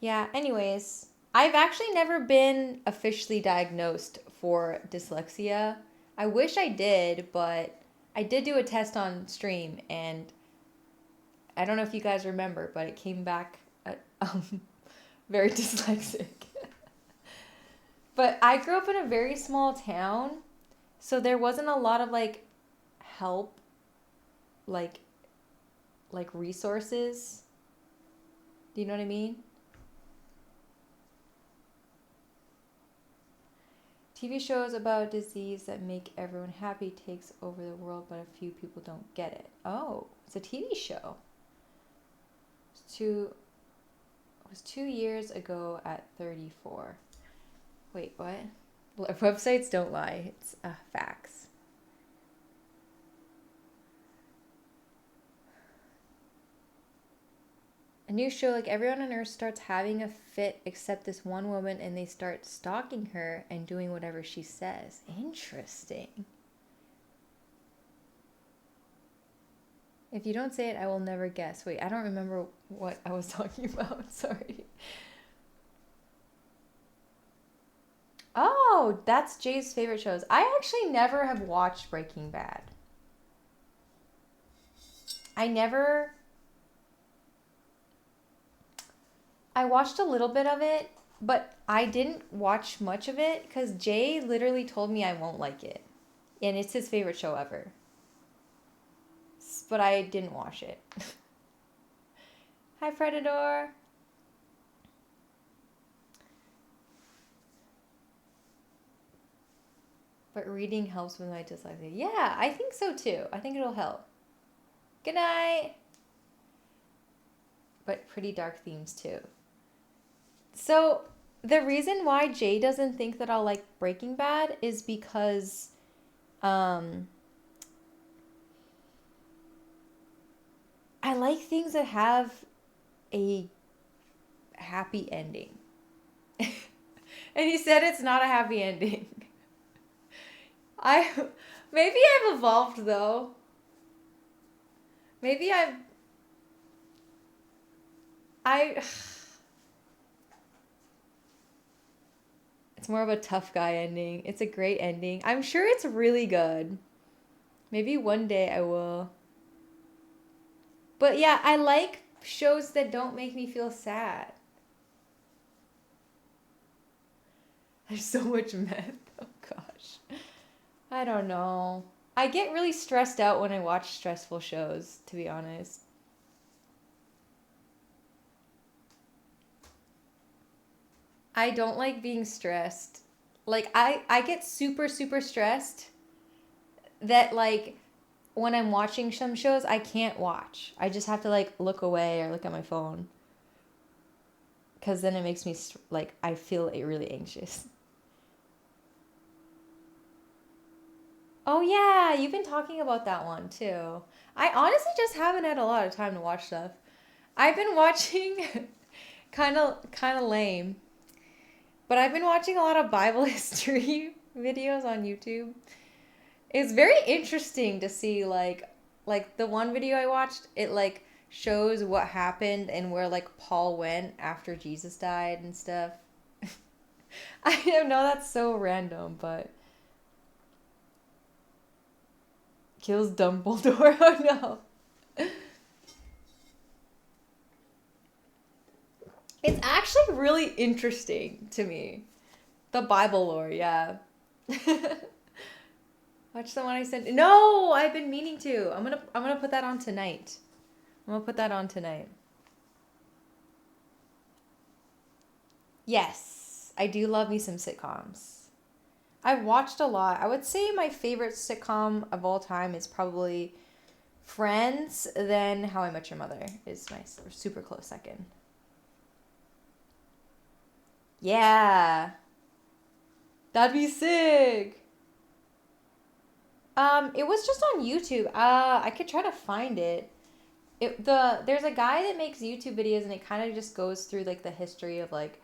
Yeah, anyways, I've actually never been officially diagnosed for dyslexia. I wish I did, but I did do a test on stream and I don't know if you guys remember, but it came back very dyslexic. But I grew up in a very small town, so there wasn't a lot of like help, like resources. Do you know what I mean? TV shows about disease that make everyone happy takes over the world, but a few people don't get it. Oh, it's a TV show. It was 2 years ago at 34. Wait, what? Websites don't lie. It's facts. A new show, like everyone on Earth starts having a fit except this one woman, and they start stalking her and doing whatever she says. Interesting. If you don't say it, I will never guess. Wait, I don't remember what I was talking about. Sorry. Oh, that's Jay's favorite shows. I actually never have watched Breaking Bad. I watched a little bit of it, but I didn't watch much of it because Jay literally told me I won't like it. And it's his favorite show ever. But I didn't watch it. Hi, Predator. But reading helps with my dyslexia. Yeah, I think so too. I think it'll help. Good night. But pretty dark themes too. So the reason why Jay doesn't think that I'll like Breaking Bad is because I like things that have a happy ending. And he said it's not a happy ending. Maybe I've evolved though. Maybe it's more of a tough guy ending. It's a great ending. I'm sure it's really good. Maybe one day I will. But yeah, I like shows that don't make me feel sad. There's so much meth. Oh gosh. I don't know. I get really stressed out when I watch stressful shows, to be honest. I don't like being stressed. Like I get super stressed that like when I'm watching some shows I can't watch. I just have to like look away or look at my phone. Cuz then it makes me like I feel really anxious. Oh yeah, you've been talking about that one too. I honestly just haven't had a lot of time to watch stuff. I've been watching kind of lame. But I've been watching a lot of Bible history videos on YouTube. It's very interesting to see like the one video I watched, it like shows what happened and where like Paul went after Jesus died and stuff. I know that's so random, but kills Dumbledore. Oh no. It's actually really interesting to me. The Bible lore, yeah. Watch the one I sent. No, I've been meaning to. I'm gonna put that on tonight. I'm gonna put that on tonight. Yes, I do love me some sitcoms. I've watched a lot. I would say my favorite sitcom of all time is probably Friends, then How I Met Your Mother is my super close second. Yeah. That'd be sick. It was just on YouTube. I could try to find it. There's a guy that makes YouTube videos and it kind of just goes through like the history of like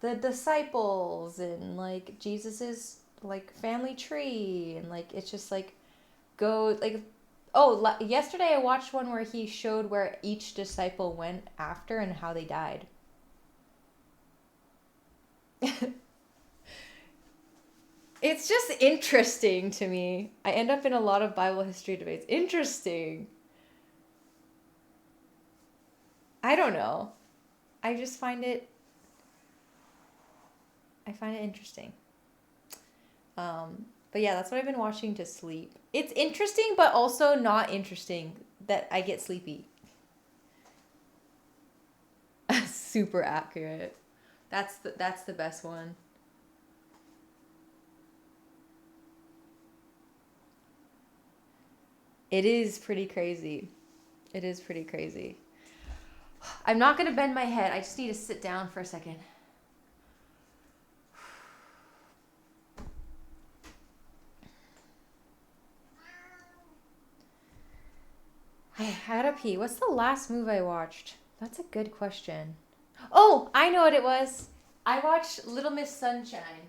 the disciples and like Jesus's like family tree and like it's just like go like yesterday I watched one where he showed where each disciple went after and how they died. It's just interesting to me. I end up in a lot of Bible history debates. Interesting. I don't know. I just find it interesting. But yeah, that's what I've been watching to sleep. It's interesting, but also not interesting that I get sleepy. Super accurate. That's the best one. It is pretty crazy. It is pretty crazy. I'm not going to bend my head. I just need to sit down for a second. I gotta pee. What's the last movie I watched? That's a good question. Oh, I know what it was. I watched Little Miss Sunshine.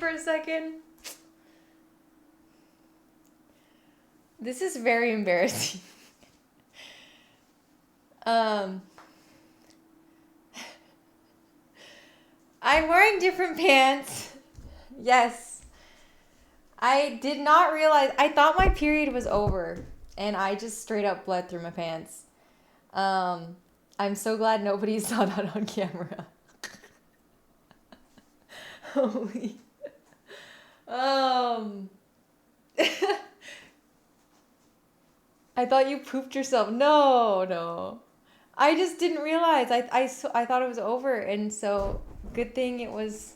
for a second. This is very embarrassing. I'm wearing different pants. Yes. I did not realize. I thought my period was over. And I just straight up bled through my pants. I'm so glad nobody saw that on camera. Holy. I thought you pooped yourself. No. I just didn't realize. I thought it was over, and so good thing it was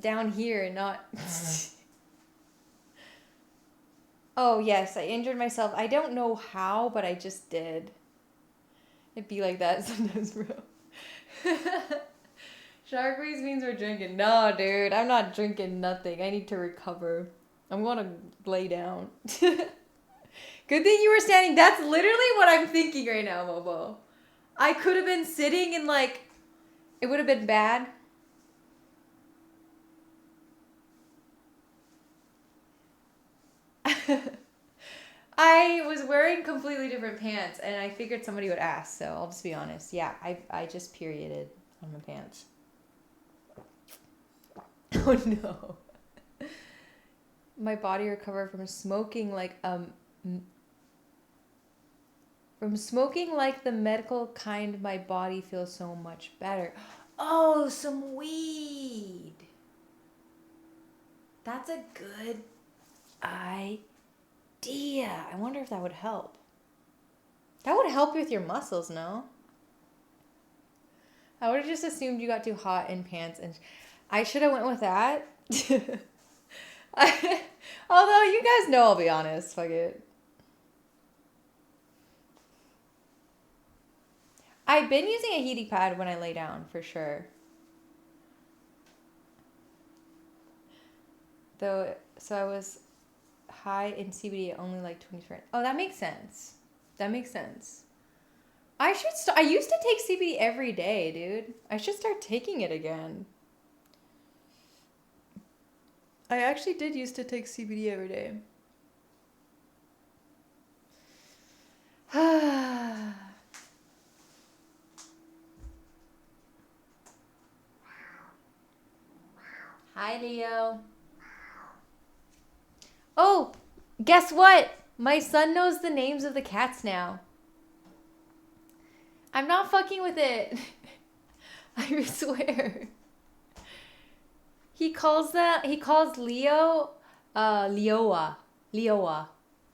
down here and not. Oh yes, I injured myself. I don't know how, but I just did. It'd be like that sometimes, bro. Shark Race means we're drinking. No, dude, I'm not drinking nothing. I need to recover. I'm gonna lay down. Good thing you were standing. That's literally what I'm thinking right now, Mobo. I could have been sitting and like, it would have been bad. I was wearing completely different pants and I figured somebody would ask, so I'll just be honest. Yeah, I just perioded on my pants. Oh no. My body recovered from smoking like the medical kind. My body feels so much better. Oh, some weed. That's a good idea. I wonder if that would help. That would help with your muscles, no? I would have just assumed you got too hot in pants, and I should have went with that. Although you guys know, I'll be honest. Fuck it. I've been using a heating pad when I lay down, for sure. Though, so I was high in CBD at only like 20%. Oh, that makes sense. That makes sense. I used to take CBD every day, dude. I should start taking it again. I actually did used to take CBD every day. Hi, Leo. Oh, guess what? My son knows the names of the cats now. I'm not fucking with it. I swear. He calls Leo, Leoa.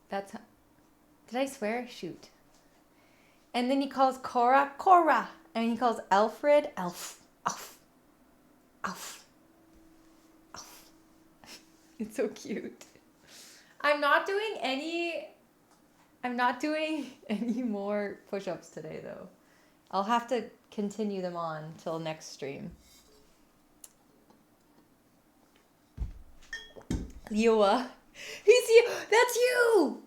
That's, did I swear? Shoot. And then he calls Cora. And he calls Alfred, Alf. It's so cute. I'm not doing any more push-ups today, though. I'll have to continue them on till next stream. Leoa. He's you. That's you.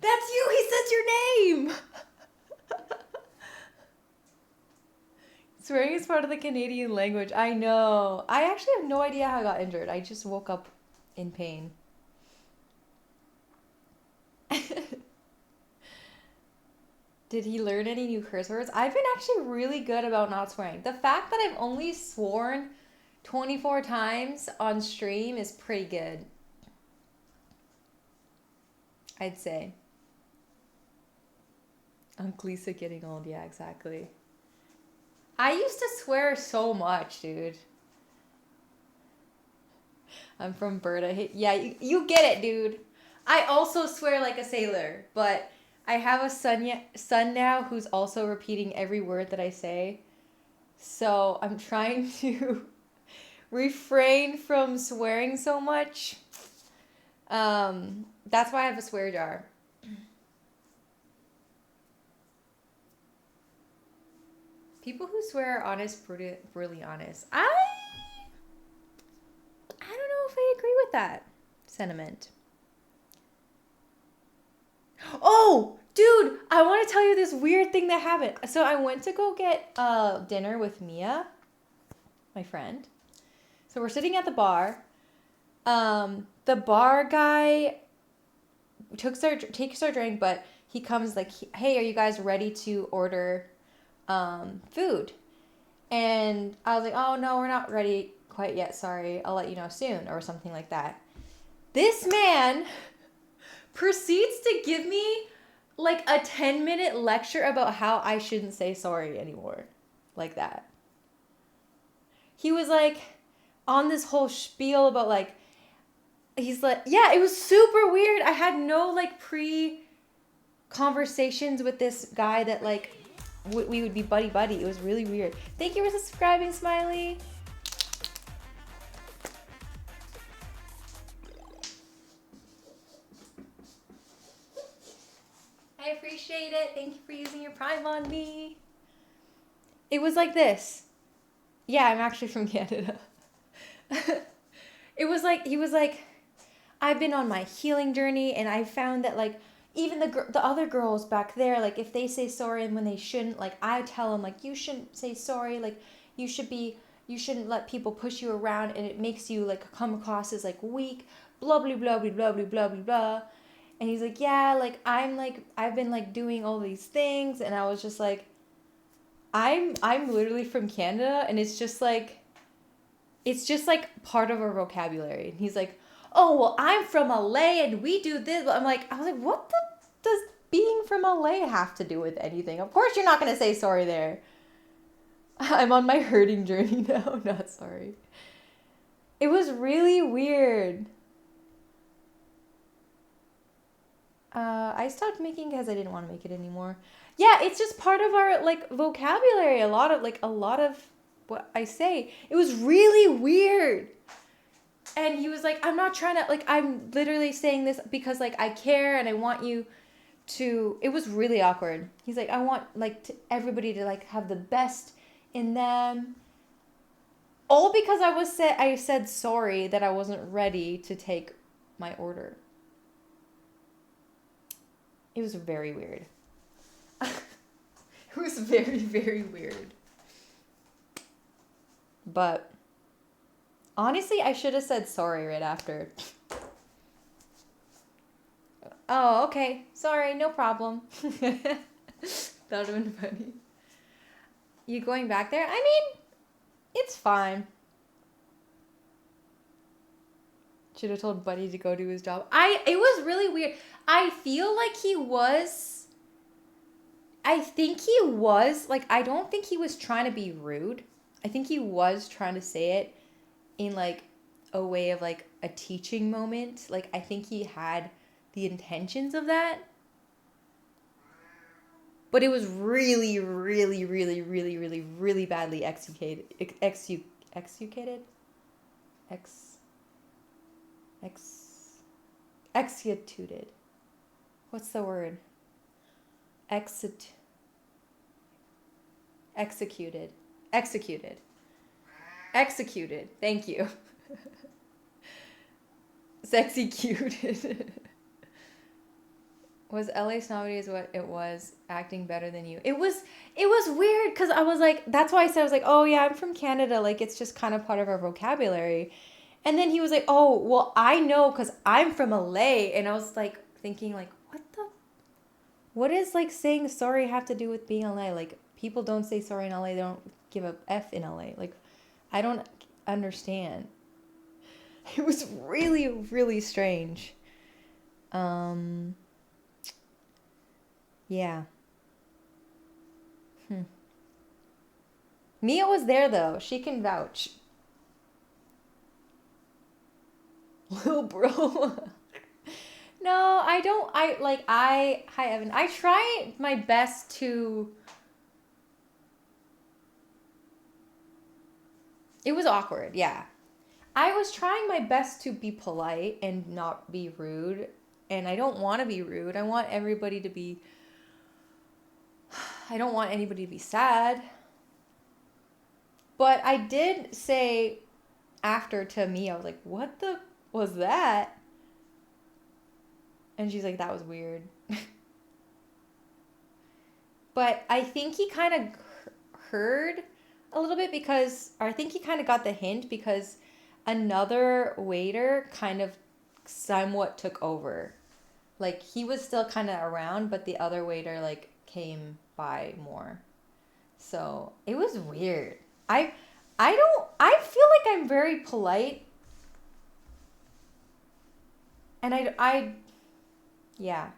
That's you. He says your name. Swearing is part of the Canadian language. I know. I actually have no idea how I got injured. I just woke up in pain. Did he learn any new curse words? I've been actually really good about not swearing. The fact that I've only sworn 24 times on stream is pretty good. I'd say. Uncle Lisa getting old. Yeah, exactly. I used to swear so much, dude. I'm from Berta. Yeah, you get it, dude. I also swear like a sailor, but I have a son now who's also repeating every word that I say. So I'm trying to refrain from swearing so much. That's why I have a swear jar. People who swear are honest, brutally honest. I don't know if I agree with that sentiment. Oh, dude, I want to tell you this weird thing that happened. So I went to go get dinner with Mia, my friend. So we're sitting at the bar. The bar guy takes our drink, but he comes like, hey, are you guys ready to order food? And I was like, oh no, we're not ready quite yet. Sorry, I'll let you know soon, or something like that. This man proceeds to give me like a 10-minute lecture about how I shouldn't say sorry anymore. Like that. He was like on this whole spiel about like, he's like, yeah, it was super weird. I had no like conversations with this guy that like we would be buddy. It was really weird. Thank you for subscribing, Smiley. I appreciate it. Thank you for using your Prime on me. It was like this. Yeah, I'm actually from Canada. It was like, he was like, I've been on my healing journey, and I found that like even the other girls back there, like if they say sorry and when they shouldn't, like I tell them like, you shouldn't say sorry, like you shouldn't let people push you around, and it makes you like come across as like weak, blah blah blah blah blah blah blah blah. And he's like, yeah, like I've been like doing all these things, and I was just like, I'm literally from Canada, and it's just like part of our vocabulary. And he's like, oh well, I'm from LA and we do this. But I was like, what does being from LA have to do with anything? Of course you're not gonna say sorry there. I'm on my hurting journey now. Not sorry. It was really weird. I stopped making because I didn't want to make it anymore. Yeah, it's just part of our like vocabulary. A lot of what I say. It was really weird. And he was like, I'm not trying to, like, I'm literally saying this because like I care and I want you to. It was really awkward. He's like, I want like everybody to like have the best in them. All because I said sorry that I wasn't ready to take my order. It was very weird. It was very, very weird. But honestly, I should have said sorry right after. Oh, okay. Sorry, no problem. That would have been funny. You going back there? I mean, it's fine. Should have told Buddy to go do his job. It was really weird. I feel like I think he was, like, I don't think he was trying to be rude. I think he was trying to say it in, like, a way of, like, a teaching moment. Like, I think he had the intentions of that. But it was really, really, really, really, really, really badly executed. Executed. What's the word? Executed. Thank you. It's executed. Was LA Snobby is what it was, acting better than you. It was weird because I was like, that's why I said, I was like, oh yeah, I'm from Canada. Like, it's just kind of part of our vocabulary. And then he was like, oh, well, I know because I'm from LA. And I was like thinking like, what does like saying sorry have to do with being LA? Like, people don't say sorry in LA. They don't give a F in LA. Like, I don't understand. It was really, really strange. Yeah. Mia was there though. She can vouch. Little bro. No, I don't. Hi Evan. I try my best to. It was awkward, yeah. I was trying my best to be polite and not be rude. And I don't want to be rude. I want everybody to be. I don't want anybody to be sad. But I did say after to me, I was like, what the was that? And she's like, that was weird. But I think he kind of heard a little bit because, or I think he kind of got the hint because another waiter kind of somewhat took over. Like he was still kind of around, but the other waiter like came by more. So it was weird. I feel like I'm very polite. And yeah.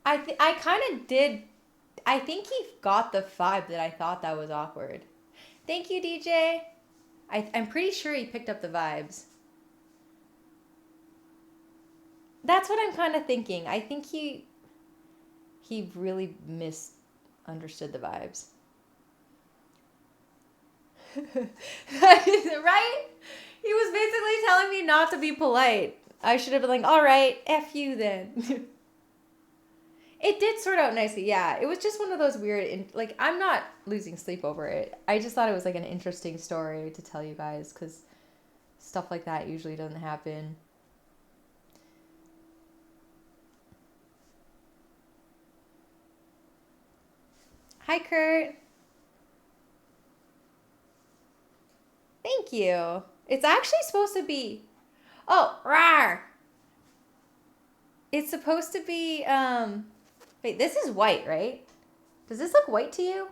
I kind of did. I think he got the vibe that I thought that was awkward. Thank you, DJ. I'm pretty sure he picked up the vibes. That's what I'm kind of thinking. I think he really misunderstood the vibes. Right? He was basically telling me not to be polite. I should have been like, all right, F you then. It did sort out nicely, yeah. It was just one of those weird, like, I'm not losing sleep over it. I just thought it was like an interesting story to tell you guys because stuff like that usually doesn't happen. Hi, Kurt. Thank you. It's actually supposed to be... Oh, rawr! It's supposed to be, Wait, this is white, right? Does this look white to you?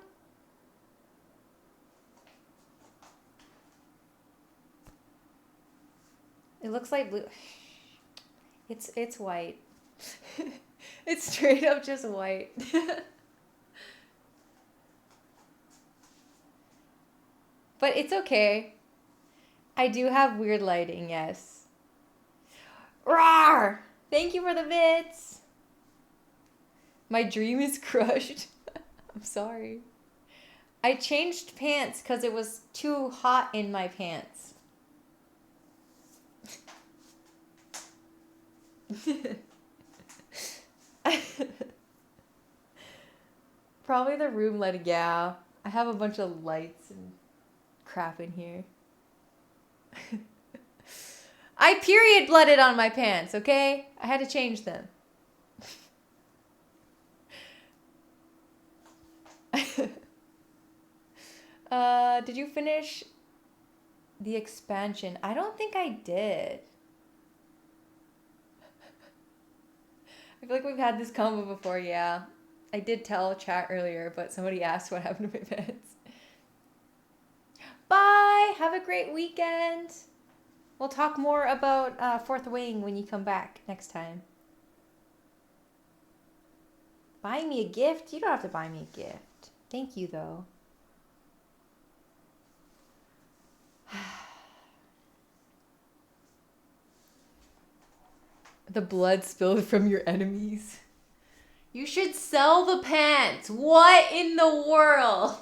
It looks like blue. It's white. It's straight up just white. But it's okay. I do have weird lighting, yes. Rawr! Thank you for the bits. My dream is crushed. I'm sorry. I changed pants because it was too hot in my pants. Probably the room lighting. Yeah, I have a bunch of lights and crap in here. I period blooded on my pants, okay? I had to change them. Did you finish the expansion? I don't think I did. I feel like we've had this combo before, yeah. I did tell chat earlier, but somebody asked what happened to my pants. Bye! Have a great weekend! We'll talk more about Fourth Wing when you come back next time. Buy me a gift? You don't have to buy me a gift. Thank you, though. The blood spilled from your enemies. You should sell the pants. What in the world?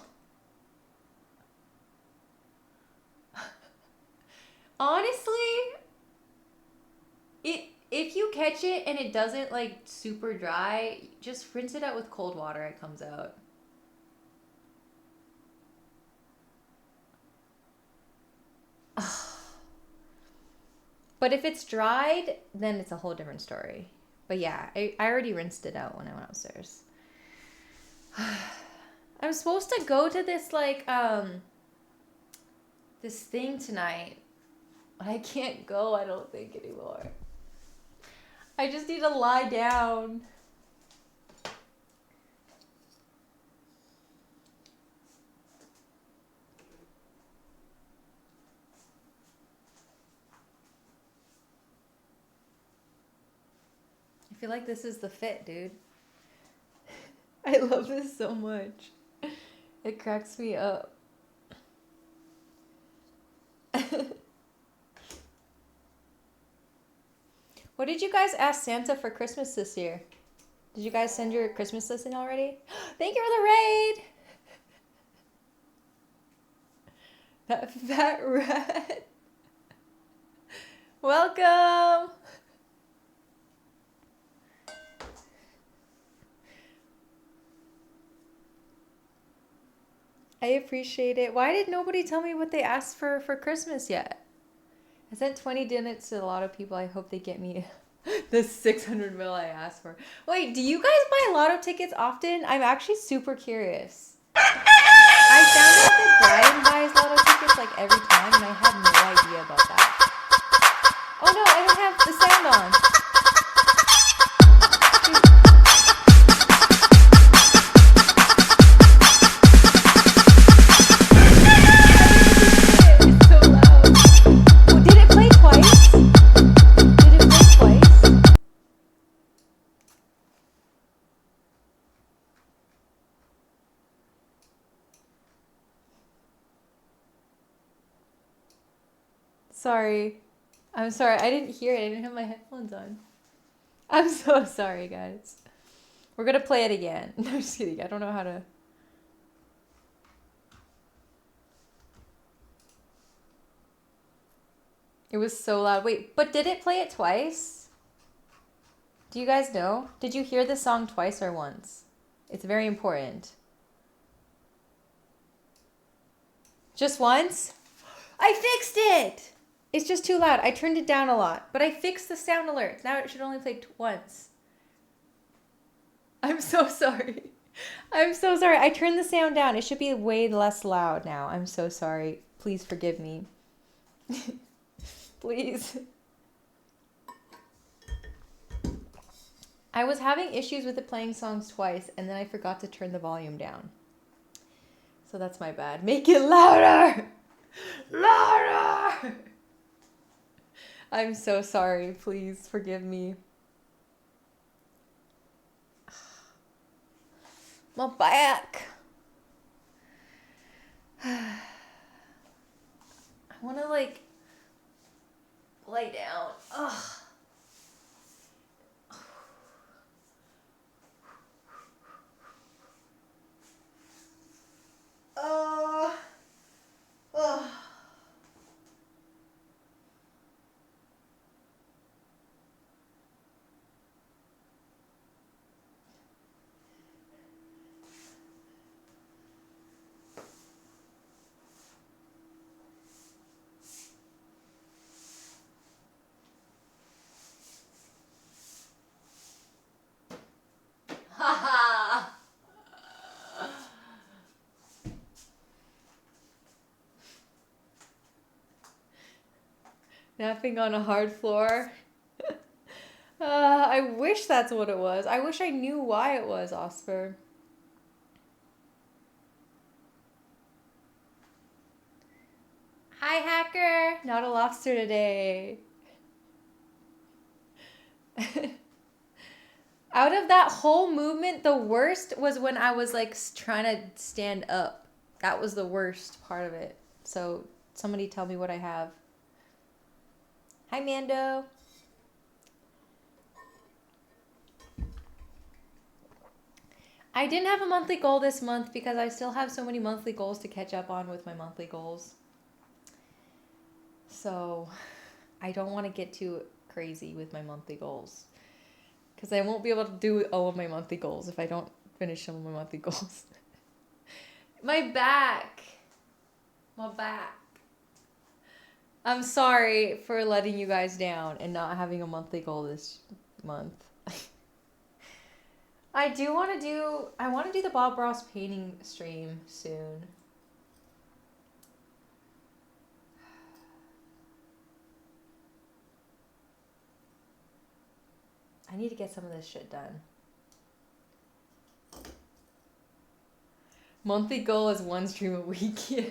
Honestly, if you catch it and it doesn't like super dry, just rinse it out with cold water. It comes out. But if it's dried, then it's a whole different story. But yeah, I already rinsed it out when I went upstairs. I'm supposed to go to this like this thing tonight. I can't go, I don't think, anymore. I just need to lie down. I feel like this is the fit, dude. I love this so much. It cracks me up. What did you guys ask Santa for Christmas this year? Did you guys send your Christmas list in already? Thank you for the raid! That fat rat. Welcome! I appreciate it. Why did nobody tell me what they asked for Christmas yet? I sent 20 dinners to a lot of people. I hope they get me the 600 mil I asked for. Wait, do you guys buy lotto tickets often? I'm actually super curious. I found out that try and buy lotto tickets like every time, and I had no idea about that. Oh no, I don't have the sound on. It's so loud. Oh, did it play twice? Did it play twice? Sorry. I'm sorry. I didn't hear it. I didn't have my headphones on. I'm so sorry, guys. We're gonna play it again. No, just kidding. I don't know how to. It was so loud. Wait, but did it play it twice? Do you guys know? Did you hear the song twice or once? It's very important. Just once? I fixed it! It's just too loud. I turned it down a lot, but I fixed the sound alerts. Now it should only play once. I'm so sorry. I'm so sorry. I turned the sound down. It should be way less loud now. I'm so sorry. Please forgive me. Please. I was having issues with it playing songs twice, and then I forgot to turn the volume down. So that's my bad. Make it louder! Louder! I'm so sorry. Please forgive me. My back. I want to like lay down. Ugh. Ugh. Napping on a hard floor. I wish that's what it was. I wish I knew why it was, Oscar. Hi, hacker. Not a lobster today. Out of that whole movement, the worst was when I was like trying to stand up. That was the worst part of it. So somebody tell me what I have. Hi, Mando. I didn't have a monthly goal this month because I still have so many monthly goals to catch up on with my monthly goals. So I don't want to get too crazy with my monthly goals because I won't be able to do all of my monthly goals if I don't finish some of my monthly goals. My back. My back. I'm sorry for letting you guys down and not having a monthly goal this month. I want to do the Bob Ross painting stream soon. I need to get some of this shit done. Monthly goal is one stream a week. Yeah.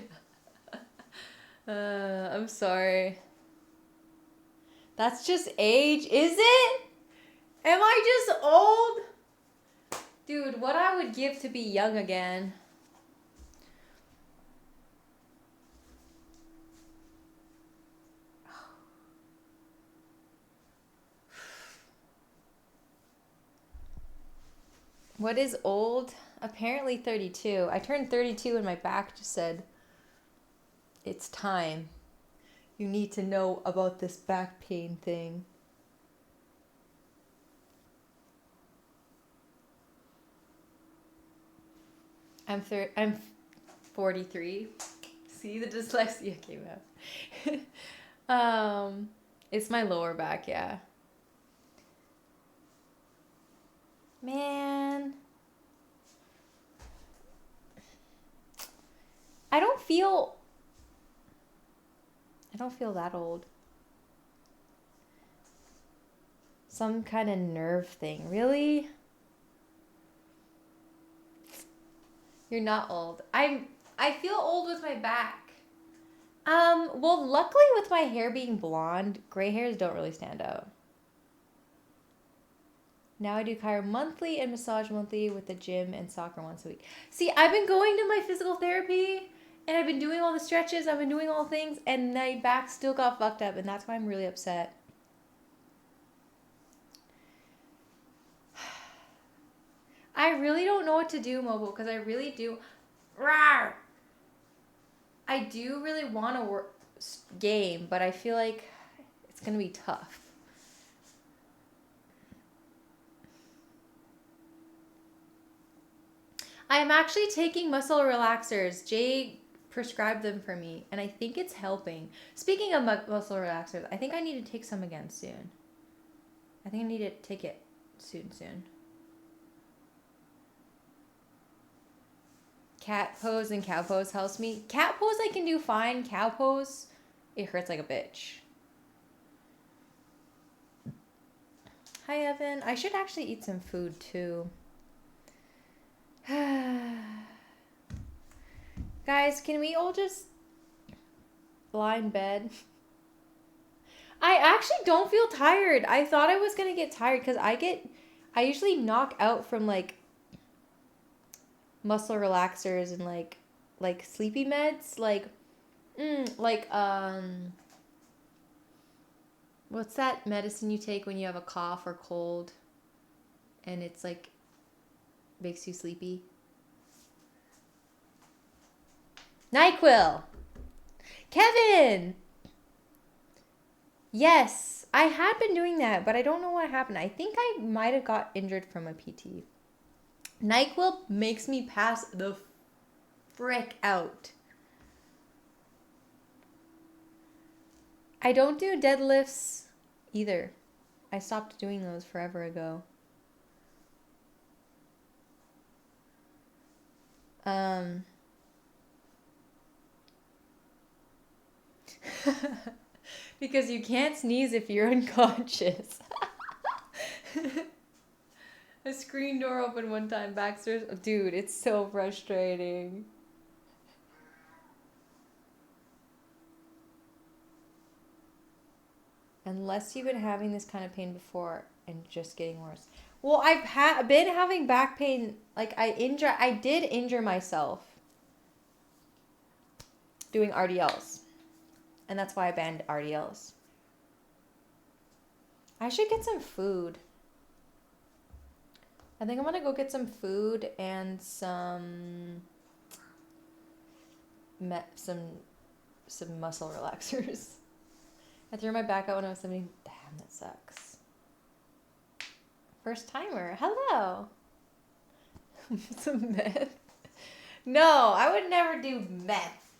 I'm sorry. That's just age, is it? Am I just old? Dude, what I would give to be young again. What is old? Apparently 32. I turned 32 and my back just said, it's time. You need to know about this back pain thing. I'm 43. See, the dyslexia came out. It's my lower back, yeah. Man. I don't feel that old. Some kind of nerve thing. Really? You're not old. I feel old with my back. Well, luckily with my hair being blonde, gray hairs don't really stand out. Now I do chiro monthly and massage monthly with the gym and soccer once a week. See, I've been going to my physical therapy and I've been doing all the stretches, I've been doing all the things, and my back still got fucked up, and that's why I'm really upset. I really don't know what to do, Mobile, because I really do. Rawr! I do really want to game, but I feel like it's going to be tough. I'm actually taking muscle relaxers. Jay prescribed them for me, and I think it's helping. Speaking of muscle relaxers, I think I need to take some again soon. I think I need to take it soon. Cat pose and cow pose helps me. Cat pose I can do fine. Cow pose, it hurts like a bitch. Hi, Evan. I should actually eat some food, too. Guys, can we all just lie in bed? I actually don't feel tired. I thought I was gonna get tired because I usually knock out from like muscle relaxers and like sleepy meds, what's that medicine you take when you have a cough or cold and it's like makes you sleepy? NyQuil. Kevin. Yes, I had been doing that, but I don't know what happened. I think I might have got injured from a PT. NyQuil makes me pass the frick out. I don't do deadlifts either. I stopped doing those forever ago. Because you can't sneeze if you're unconscious. A screen door opened one time, Baxter's. Dude, it's so frustrating. Unless you've been having this kind of pain before and just getting worse. Well, I've been having back pain. Like, I did injure myself doing RDLs. And that's why I banned RDLs. I should get some food. I think I'm gonna go get some food and some muscle relaxers. I threw my back out when I was 17. Damn, that sucks. First timer. Hello. Some meth. No, I would never do meth.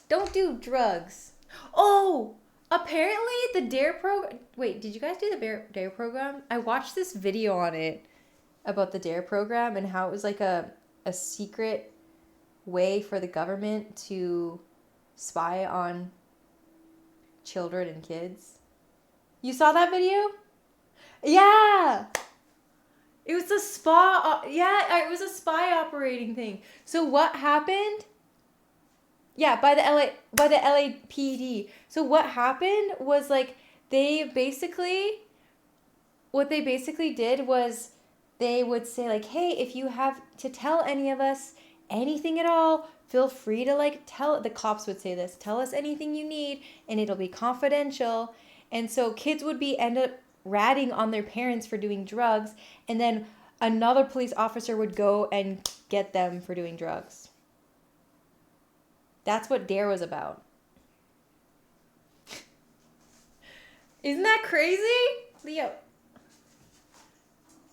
Don't do drugs. Oh, apparently the DARE program. Wait, did you guys do the DARE program? I watched this video on it about the DARE program and how it was like a secret way for the government to spy on children and kids. You saw that video? Yeah. It was a it was a spy operating thing. So what happened? Yeah, by the LAPD. So what happened was like what they basically did was they would say like, hey, if you have to tell any of us anything at all, feel free to like the cops would say this, tell us anything you need and it'll be confidential. And so kids would end up ratting on their parents for doing drugs, and then another police officer would go and get them for doing drugs. That's what DARE was about. Isn't that crazy? Leo.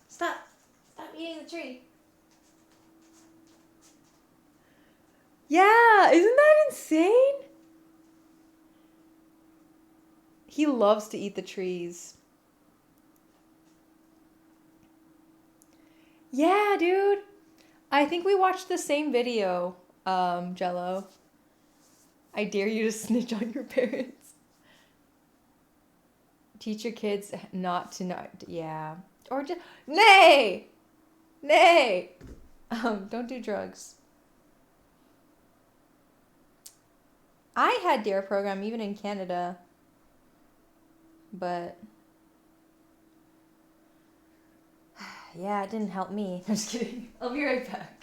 Stop eating the tree. Yeah, isn't that insane? He loves to eat the trees. Yeah, dude. I think we watched the same video Jello. I dare you to snitch on your parents. Teach your kids not to not. Yeah. Or just nay. Don't do drugs. I had DARE program even in Canada, but yeah, it didn't help me. I'm just kidding. I'll be right back.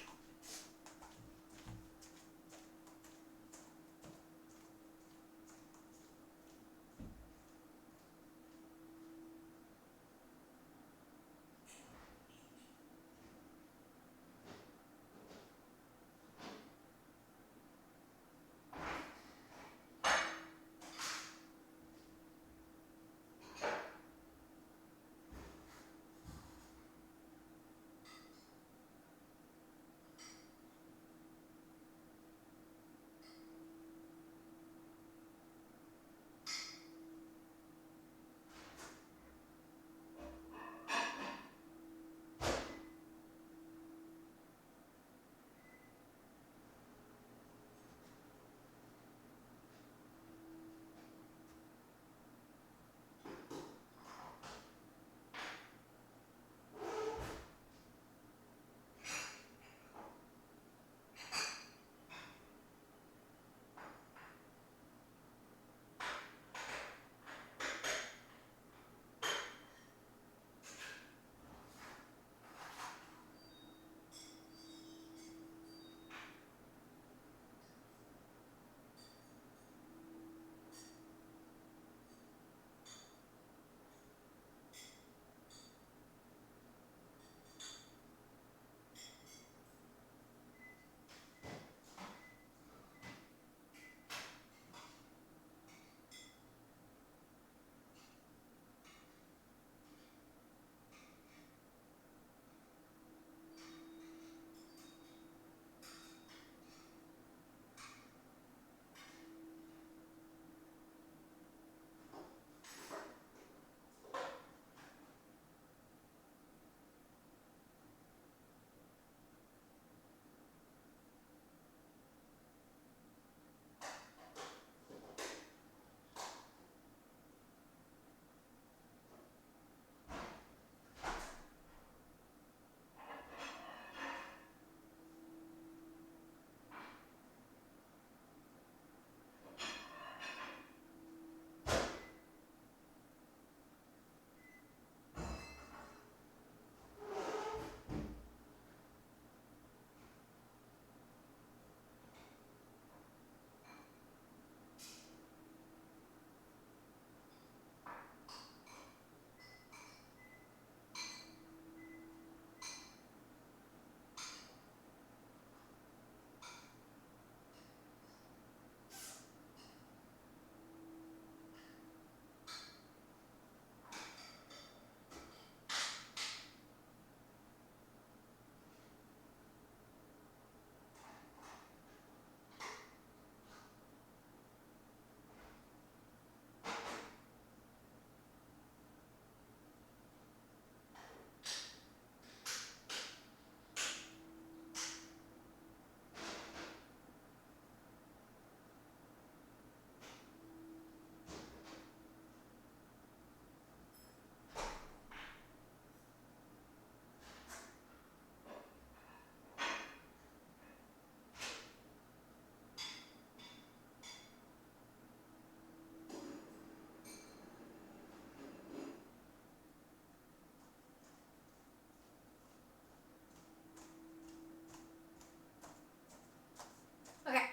Okay,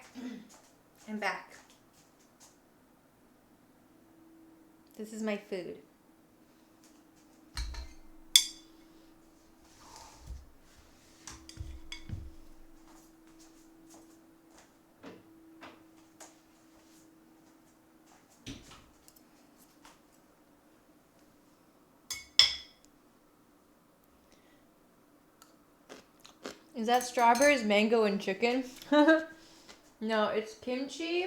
I'm back. This is my food. Is that strawberries, mango, and chicken? No, it's kimchi.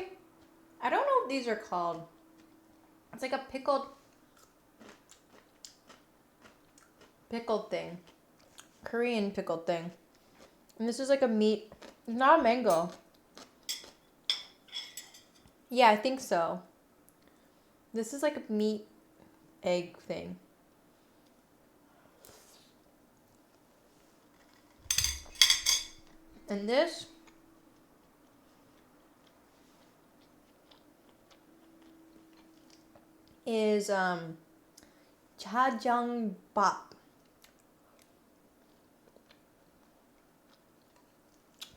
I don't know what these are called. It's like a pickled thing. Korean pickled thing. And this is like a meat. It's not a mango. Yeah, I think so. This is like a meat egg thing. And this is jjajangpap.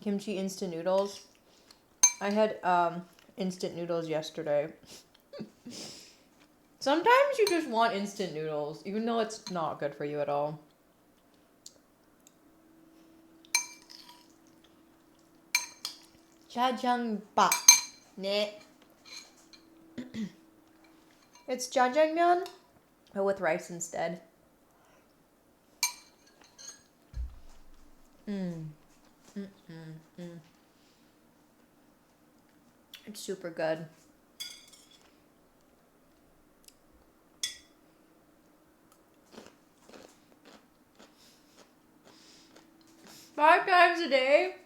Kimchi instant noodles. I had instant noodles yesterday. Sometimes you just want instant noodles, even though it's not good for you at all. Jjajangpap. Ne. It's jjajangmyeon, but with rice instead. It's super good. Five times a day?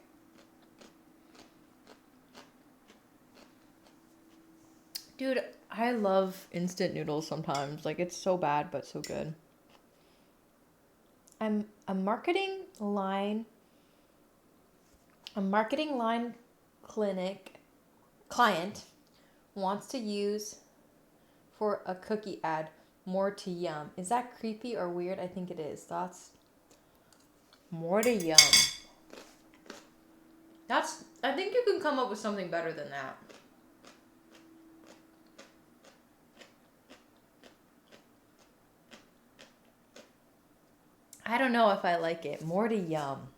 Dude, I love instant noodles sometimes. Like, it's so bad, but so good. A marketing line client wants to use for a cookie ad. More to yum. Is that creepy or weird? I think it is. Thoughts? More to yum. I think you can come up with something better than that. I don't know if I like it. More to yum.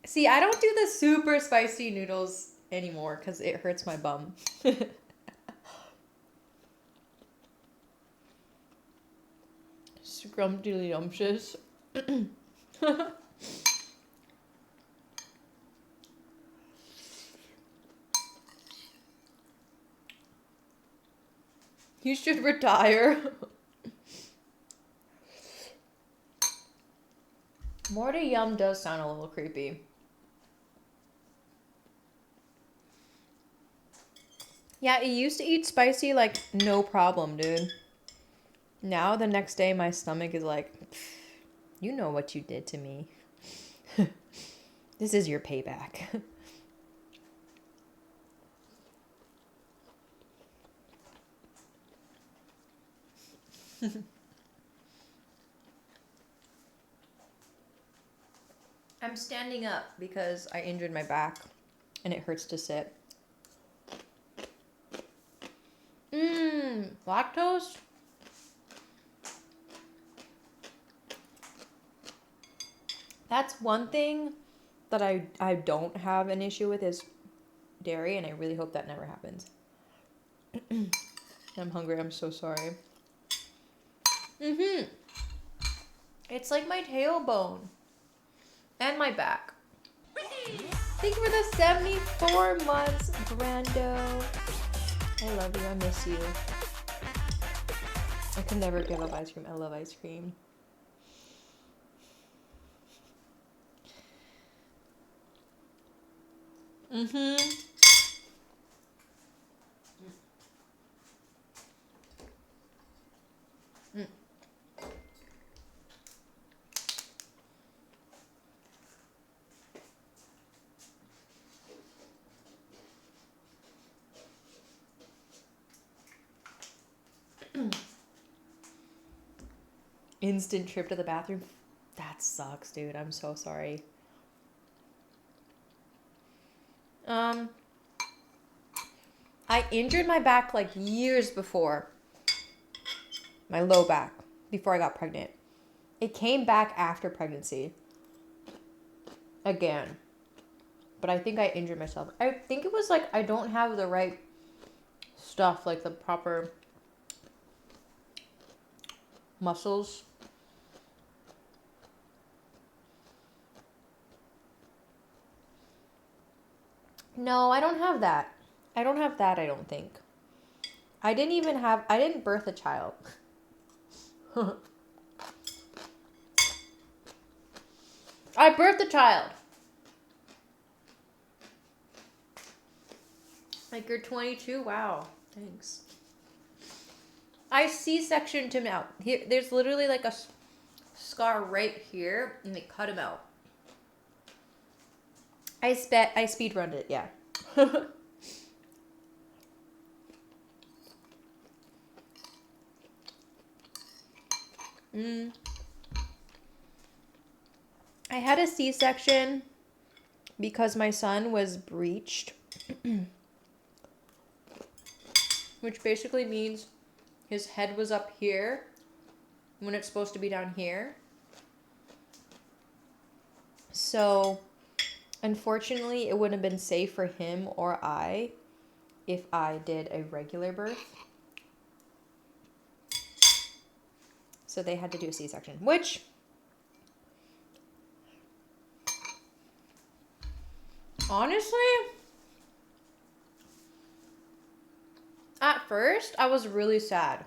See, I don't do the super spicy noodles anymore because it hurts my bum. Scrumptious. You should retire. More to yum does sound a little creepy. Yeah, I used to eat spicy like no problem, dude. Now the next day my stomach is like, you know what you did to me. This is your payback. I'm standing up because I injured my back and it hurts to sit. Lactose? That's one thing that I don't have an issue with is dairy, and I really hope that never happens. I'm hungry. I'm so sorry. It's like my tailbone and my back. Thank you for the 74 months, Brando. I love you. I miss you. I could never give up ice cream. I love ice cream. Instant trip to the bathroom. That sucks, dude. I'm so sorry. I injured my back like years before. My low back. Before I got pregnant. It came back after pregnancy. Again. But I think I injured myself. I think it was like I don't have the right stuff. Like the proper muscles. No, I don't have that. I don't have that, I don't think. I didn't birth a child. I birthed a child. Like you're 22? Wow. Thanks. I C-sectioned him out. Here, there's literally like a scar right here, and they cut him out. I speed runned it, yeah. I had a C-section because my son was breached, which basically means his head was up here when it's supposed to be down here. So, unfortunately, it wouldn't have been safe for him or I if I did a regular birth. So they had to do a C-section, which honestly, at first, I was really sad.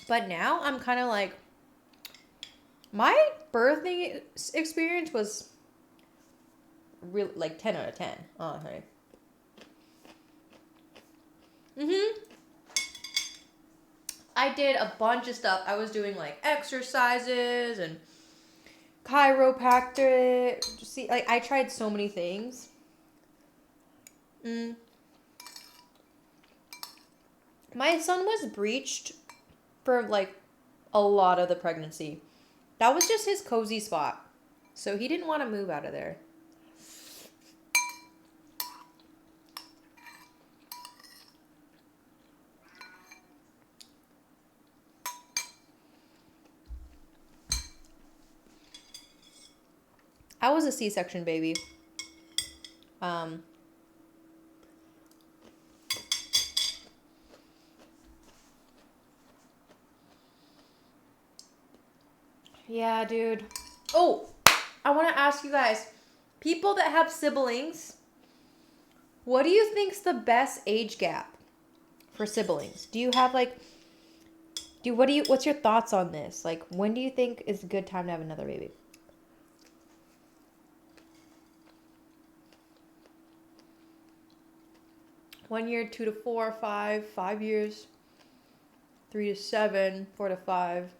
But now I'm kind of like, my birthing experience was really like 10 out of 10, honestly. I did a bunch of stuff. I was doing like exercises and chiropractic. See, like I tried so many things. My son was breached for like a lot of the pregnancy. That was just his cozy spot. So he didn't want to move out of there. I was a C-section baby. Yeah, dude. Oh, I want to ask you guys, people that have siblings, what do you think's the best age gap for siblings? Do you have like, what's your thoughts on this? Like, when do you think is a good time to have another baby? One year, 2 to 4, 5, 5 years, 3 to 7, 4 to 5.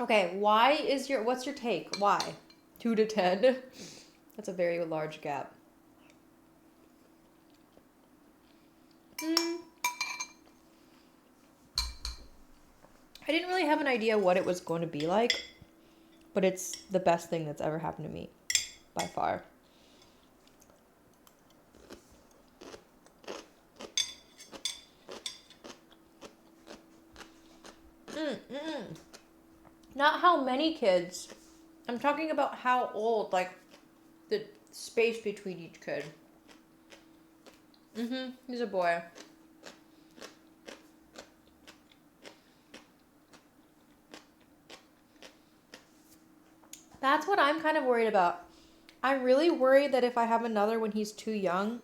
Okay, what's your take? Why? 2 to 10? That's a very large gap. I didn't really have an idea what it was going to be like, but it's the best thing that's ever happened to me, by far. Not how many kids. I'm talking about how old, like the space between each kid. He's a boy. That's what I'm kind of worried about. I'm really worried that if I have another when he's too young,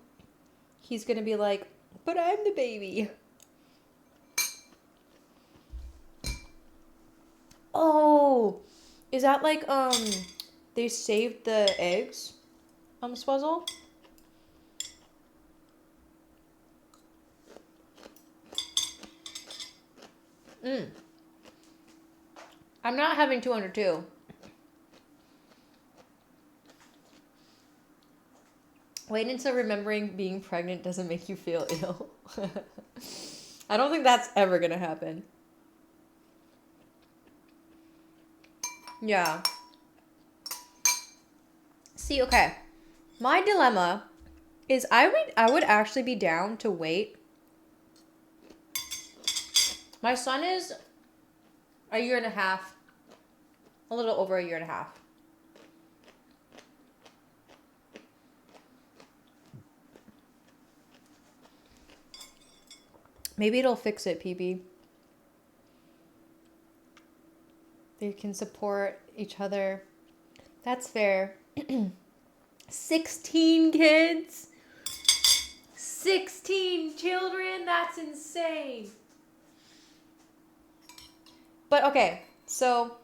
he's going to be like, but I'm the baby. Oh, is that like, they saved the eggs, Swazzle? I'm not having 202. Wait until remembering being pregnant doesn't make you feel ill. I don't think that's ever gonna happen. Yeah. See, okay. My dilemma is I would actually be down to wait. My son is a year and a half. A little over a year and a half. Maybe it'll fix it, PB. They can support each other. That's fair. 16 kids. 16 children. That's insane. But okay, so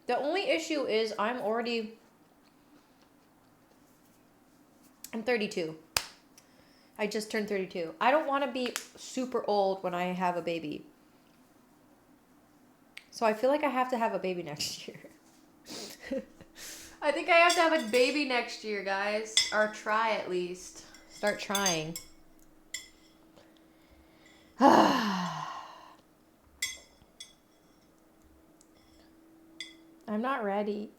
the only issue is I'm 32. I just turned 32. I don't want to be super old when I have a baby. So I feel like I have to have a baby next year. I think I have to have a baby next year, guys. Or try at least. Start trying. I'm not ready.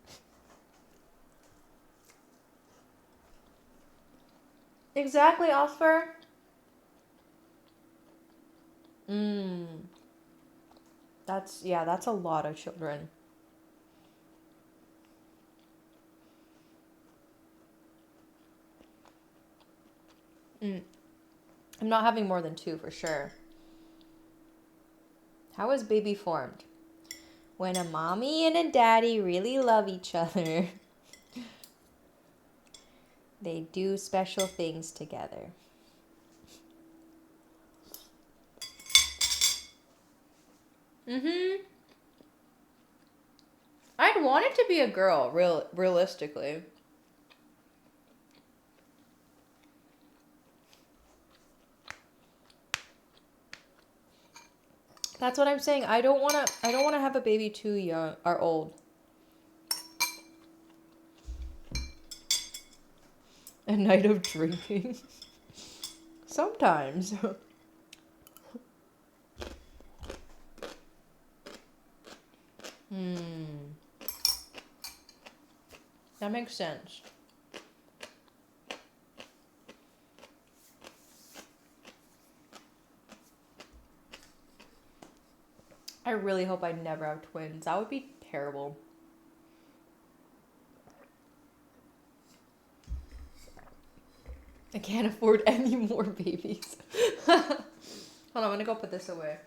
Exactly, Oscar. That's a lot of children. I'm not having more than 2 for sure. How is baby formed? When a mommy and a daddy really love each other, they do special things together. I'd want it to be a girl, realistically. That's what I'm saying. I don't want to have a baby too young or old. A night of drinking. Sometimes. That makes sense. I really hope I never have twins. That would be terrible. I can't afford any more babies. Hold on, I'm gonna go put this away.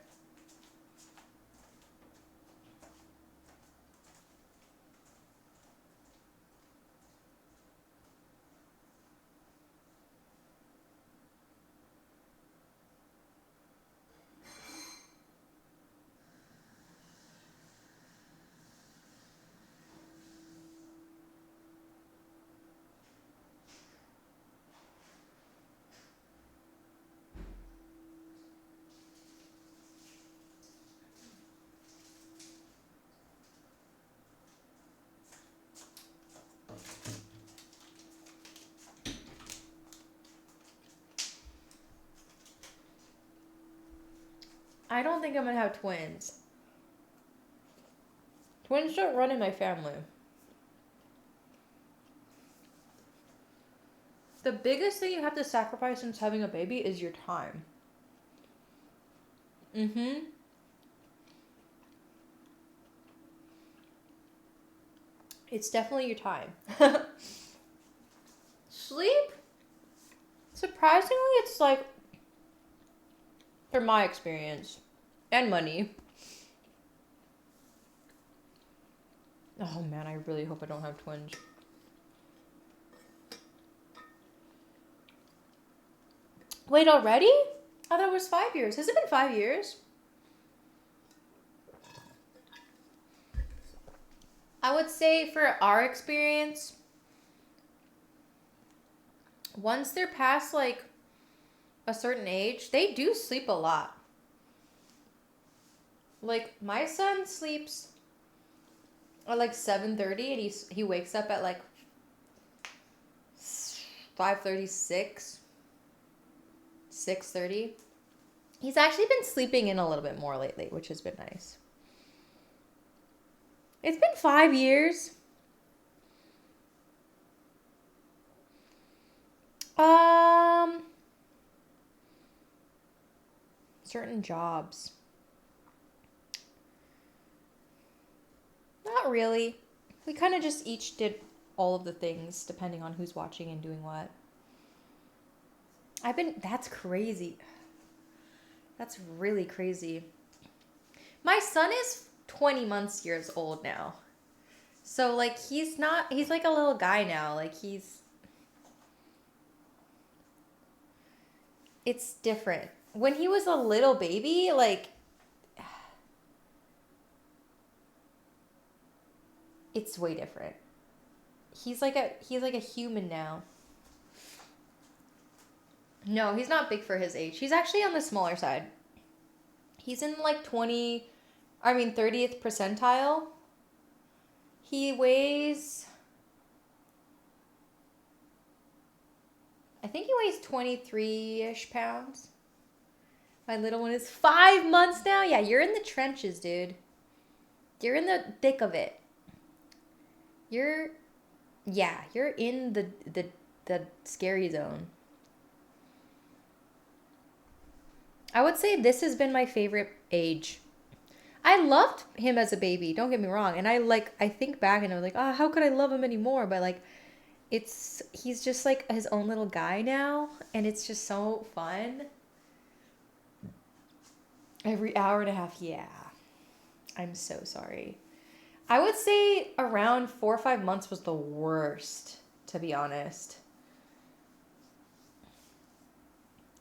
I don't think I'm gonna have twins. Twins don't run in my family. The biggest thing you have to sacrifice since having a baby is your time. It's definitely your time. Sleep? Surprisingly, it's like, from my experience, and money. Oh man, I really hope I don't have twins. Wait, already? I thought it was 5 years. Has it been 5 years? I would say for our experience, once they're past like a certain age, they do sleep a lot. Like my son sleeps at like 7:30 and he wakes up at like 5:36, 6:30. He's actually been sleeping in a little bit more lately, which has been nice. It's been 5 years. Certain jobs. Not really. We kind of just each did all of the things depending on who's watching and doing what. That's crazy. That's really crazy. My son is 20 years old now. So like he's like a little guy now. Like it's different. when he was a little baby, like, it's way different. He's like a human now. No, he's not big for his age. He's actually on the smaller side. He's in like 30th percentile. He weighs, I think he weighs 23-ish pounds. My little one is 5 months now. Yeah, you're in the trenches, dude. You're in the thick of it. You're in the scary zone. I would say this has been my favorite age. I loved him as a baby, don't get me wrong. And I think back and I was like, oh, how could I love him anymore? But like, he's just like his own little guy now. And it's just so fun. Every hour and a half, yeah. I'm so sorry. I would say around 4 or 5 months was the worst, to be honest.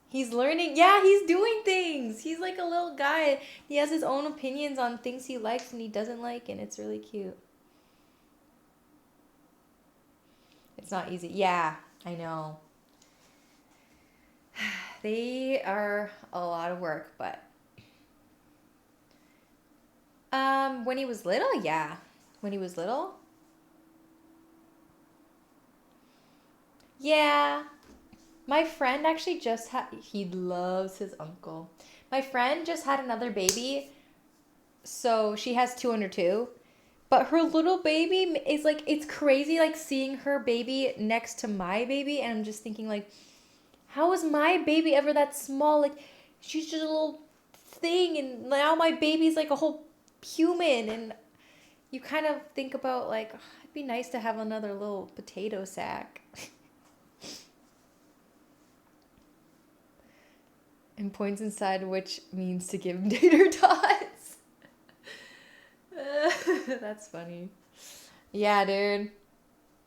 He's learning. Yeah, he's doing things. He's like a little guy. He has his own opinions on things he likes and he doesn't like, and it's really cute. It's not easy. Yeah, I know. They are a lot of work, but when he was little, yeah. When he was little? Yeah. My friend actually he loves his uncle. My friend just had another baby, so she has 2 under 2. But her little baby is like, it's crazy like seeing her baby next to my baby, and I'm just thinking like, how was my baby ever that small? Like, she's just a little thing, and now my baby's like a whole human, and you kind of think about like, oh, it'd be nice to have another little potato sack. And points inside, which means to give him tater tots. That's funny. Yeah, dude.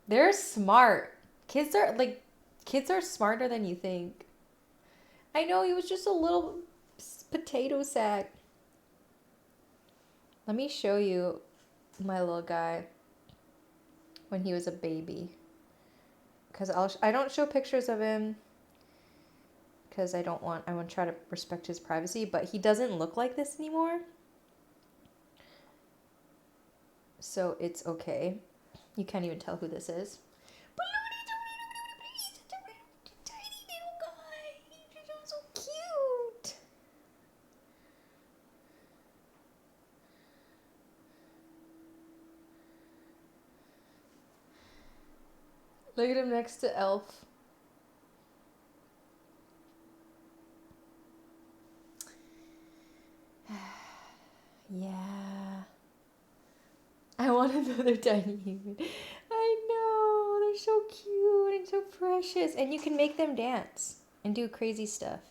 They're smart. Kids are smarter than you think. I know, he was just a little potato sack. Let me show you my little guy when he was a baby. Because I don't show pictures of him. Because I want to try to respect his privacy, but he doesn't look like this anymore. So it's okay. You can't even tell who this is. But he's such a tiny little guy. He's so cute. Look at him next to Elf. Yeah. I want another tiny human. I know. They're so cute and so precious. And you can make them dance and do crazy stuff.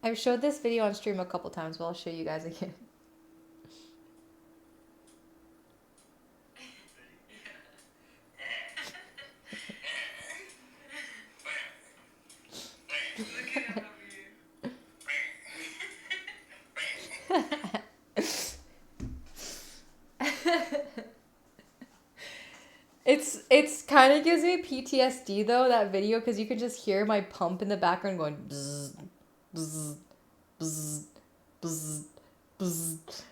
I've showed this video on stream a couple times, but I'll show you guys again. It's kind of gives me PTSD though, that video, because you could just hear my pump in the background going bzz, bzz, bzz, bzz, bzz,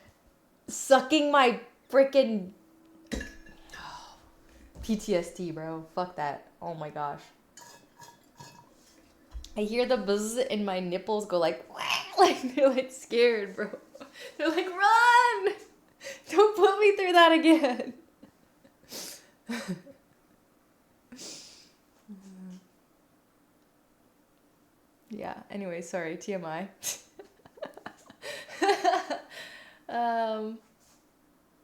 sucking my freaking PTSD, bro. Fuck that. Oh my gosh. I hear the buzz and my nipples go like they're like scared, bro. They're like, run! Don't put me through that again. Yeah, anyway, sorry, TMI.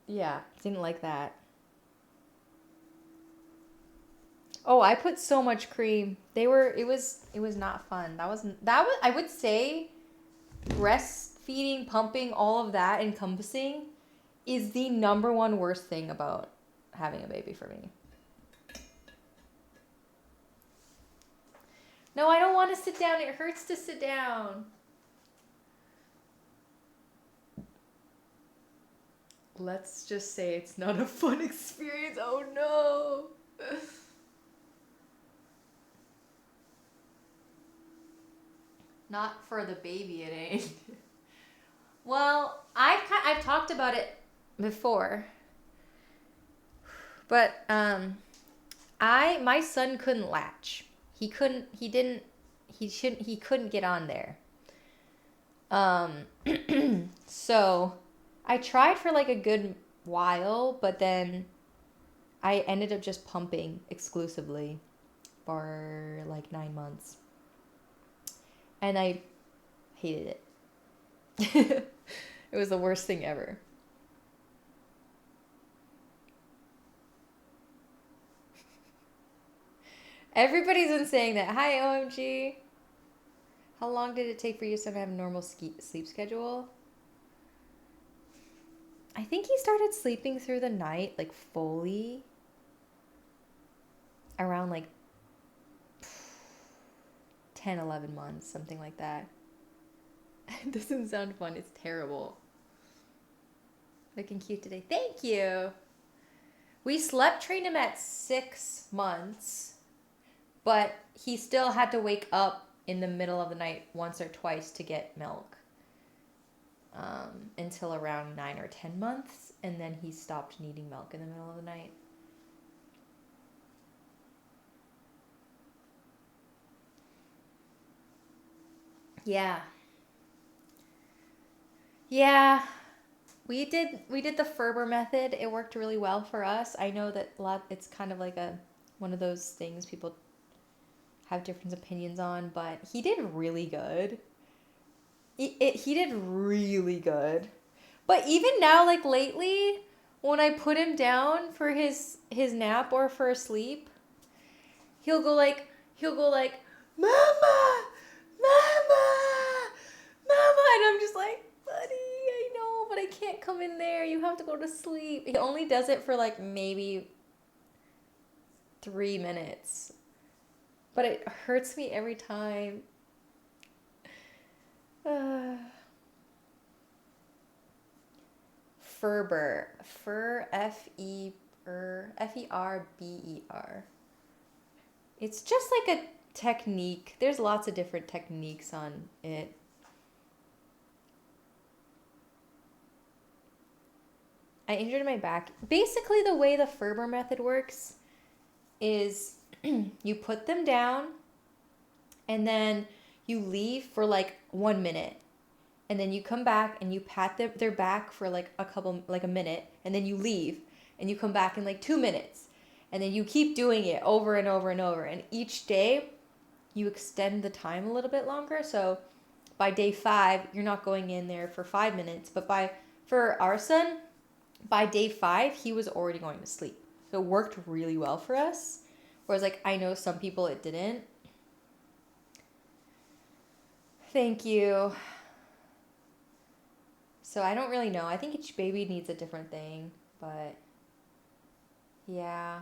Yeah, didn't like that. Oh, I put so much cream. It was not fun. That was I would say breastfeeding, pumping, all of that encompassing is the number one worst thing about having a baby for me. No, I don't want to sit down. It hurts to sit down. Let's just say it's not a fun experience. Oh no. Not for the baby, it ain't. Well, I've talked about it before. But my son couldn't latch. He couldn't get on there. So I tried for like a good while, but then I ended up just pumping exclusively for like 9 months. And I hated it. It was the worst thing ever. Everybody's been saying that. Hi, OMG. How long did it take for your son to have a normal sleep schedule? I think he started sleeping through the night, like fully, around like 10, 11 months, something like that. It doesn't sound fun. It's terrible. Looking cute today. Thank you. We slept trained him at 6 months, but he still had to wake up in the middle of the night once or twice to get milk until around 9 or 10 months, and then he stopped needing milk in the middle of the night. Yeah. We did the Ferber method. It worked really well for us. I know that it's kind of like one of those things people have different opinions on, but he did really good. He did really good. But even now, like lately, when I put him down for his nap or for sleep, he'll go like, Mama, Mama, Mama, and I'm just like, buddy, I know, but I can't come in there. You have to go to sleep. He only does it for like maybe 3 minutes, but it hurts me every time. Ferber. Ferber. It's just like a technique. There's lots of different techniques on it. I injured my back. Basically, the way the Ferber method works is you put them down and then you leave for like 1 minute. And then you come back and you pat their back for like a minute, and then you leave and you come back in like 2 minutes. And then you keep doing it over and over and over. And each day you extend the time a little bit longer. So by day 5, you're not going in there for 5 minutes, but for our son, by day 5, he was already going to sleep. So it worked really well for us. Whereas like I know some people it didn't. Thank you. So I don't really know. I think each baby needs a different thing, but yeah.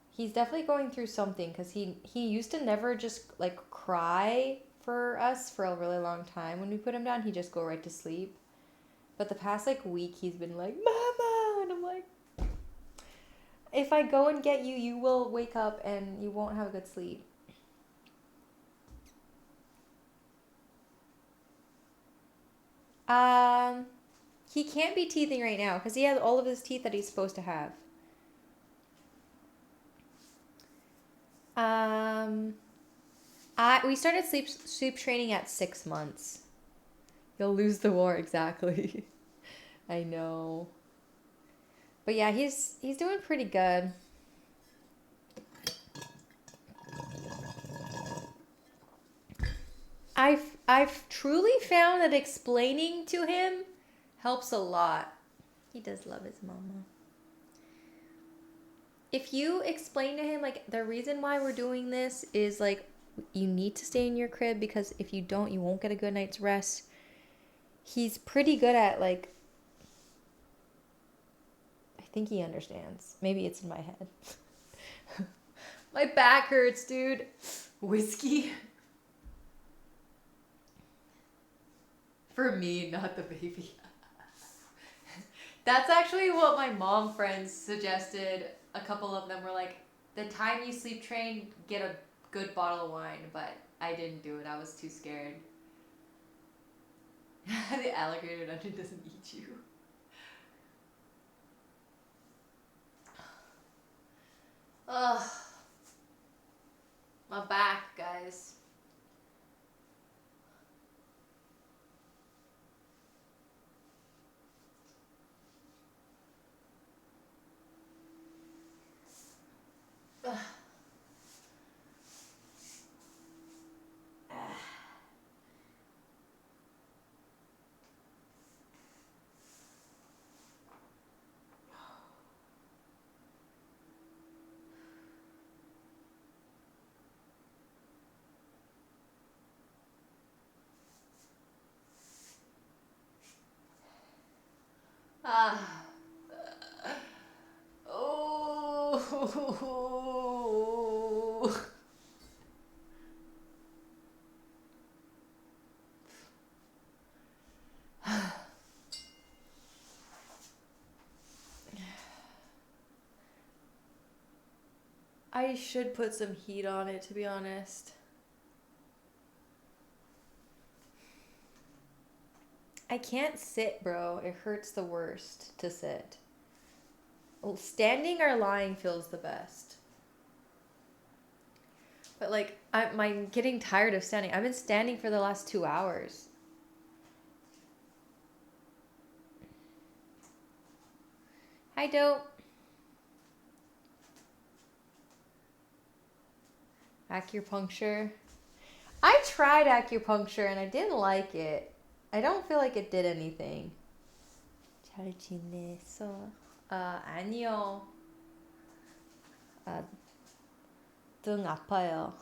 He's definitely going through something because he used to never just like cry for us for a really long time. When we put him down, he'd just go right to sleep. But the past like week, he's been like, Mama! And I'm like, if I go and get you, you will wake up and you won't have a good sleep. He can't be teething right now because he has all of his teeth that he's supposed to have. We started sleep training at 6 months. You'll lose the war, exactly. I know. But yeah, he's doing pretty good. I've truly found that explaining to him helps a lot. He does love his mama. If you explain to him like the reason why we're doing this is like you need to stay in your crib because if you don't, you won't get a good night's rest. He's pretty good at like, I think he understands. Maybe it's in my head. My back hurts, dude. Whiskey? For me, not the baby. That's actually what my mom friends suggested. A couple of them were like, the time you sleep train, get a good bottle of wine. But I didn't do it. I was too scared. The alligator dungeon doesn't eat you. Ugh. My back, guys. Ugh. Ah. Oh. I should put some heat on it, to be honest. I can't sit, bro. It hurts the worst to sit. Well, standing or lying feels the best. But like, I'm getting tired of standing. I've been standing for the last 2 hours. Hi, Dope. Acupuncture. I tried acupuncture and I didn't like it. I don't feel like it did anything. 잘 지냈어? 아니요. 등 아파요.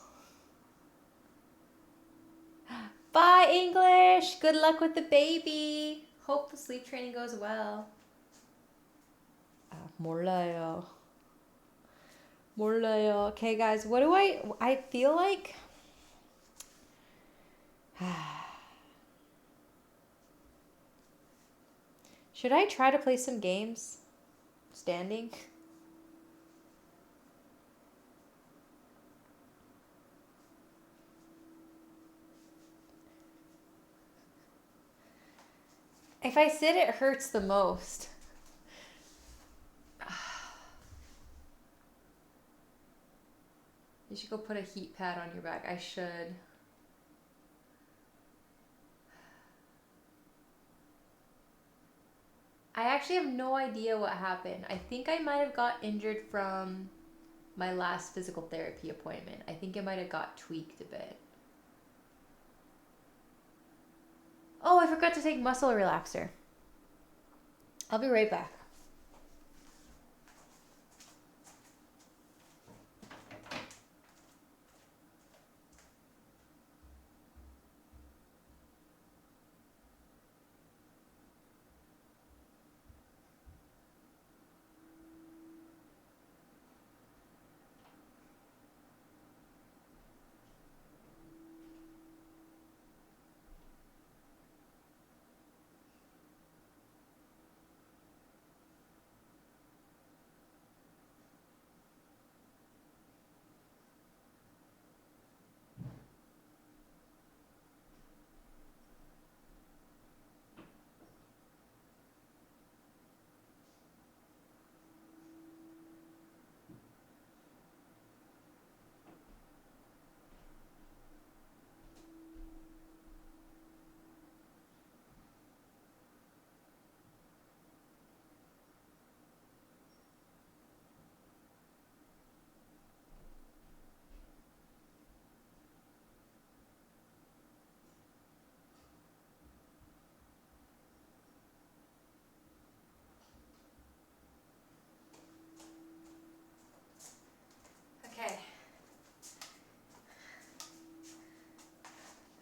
Bye, English. Good luck with the baby. Hope the sleep training goes well. 몰라요. Okay, guys, what do I feel like... Should I try to play some games? Standing? If I sit, it hurts the most. You should go put a heat pad on your back. I should. I actually have no idea what happened. I think I might have got injured from my last physical therapy appointment. I think it might have got tweaked a bit. Oh, I forgot to take muscle relaxer. I'll be right back.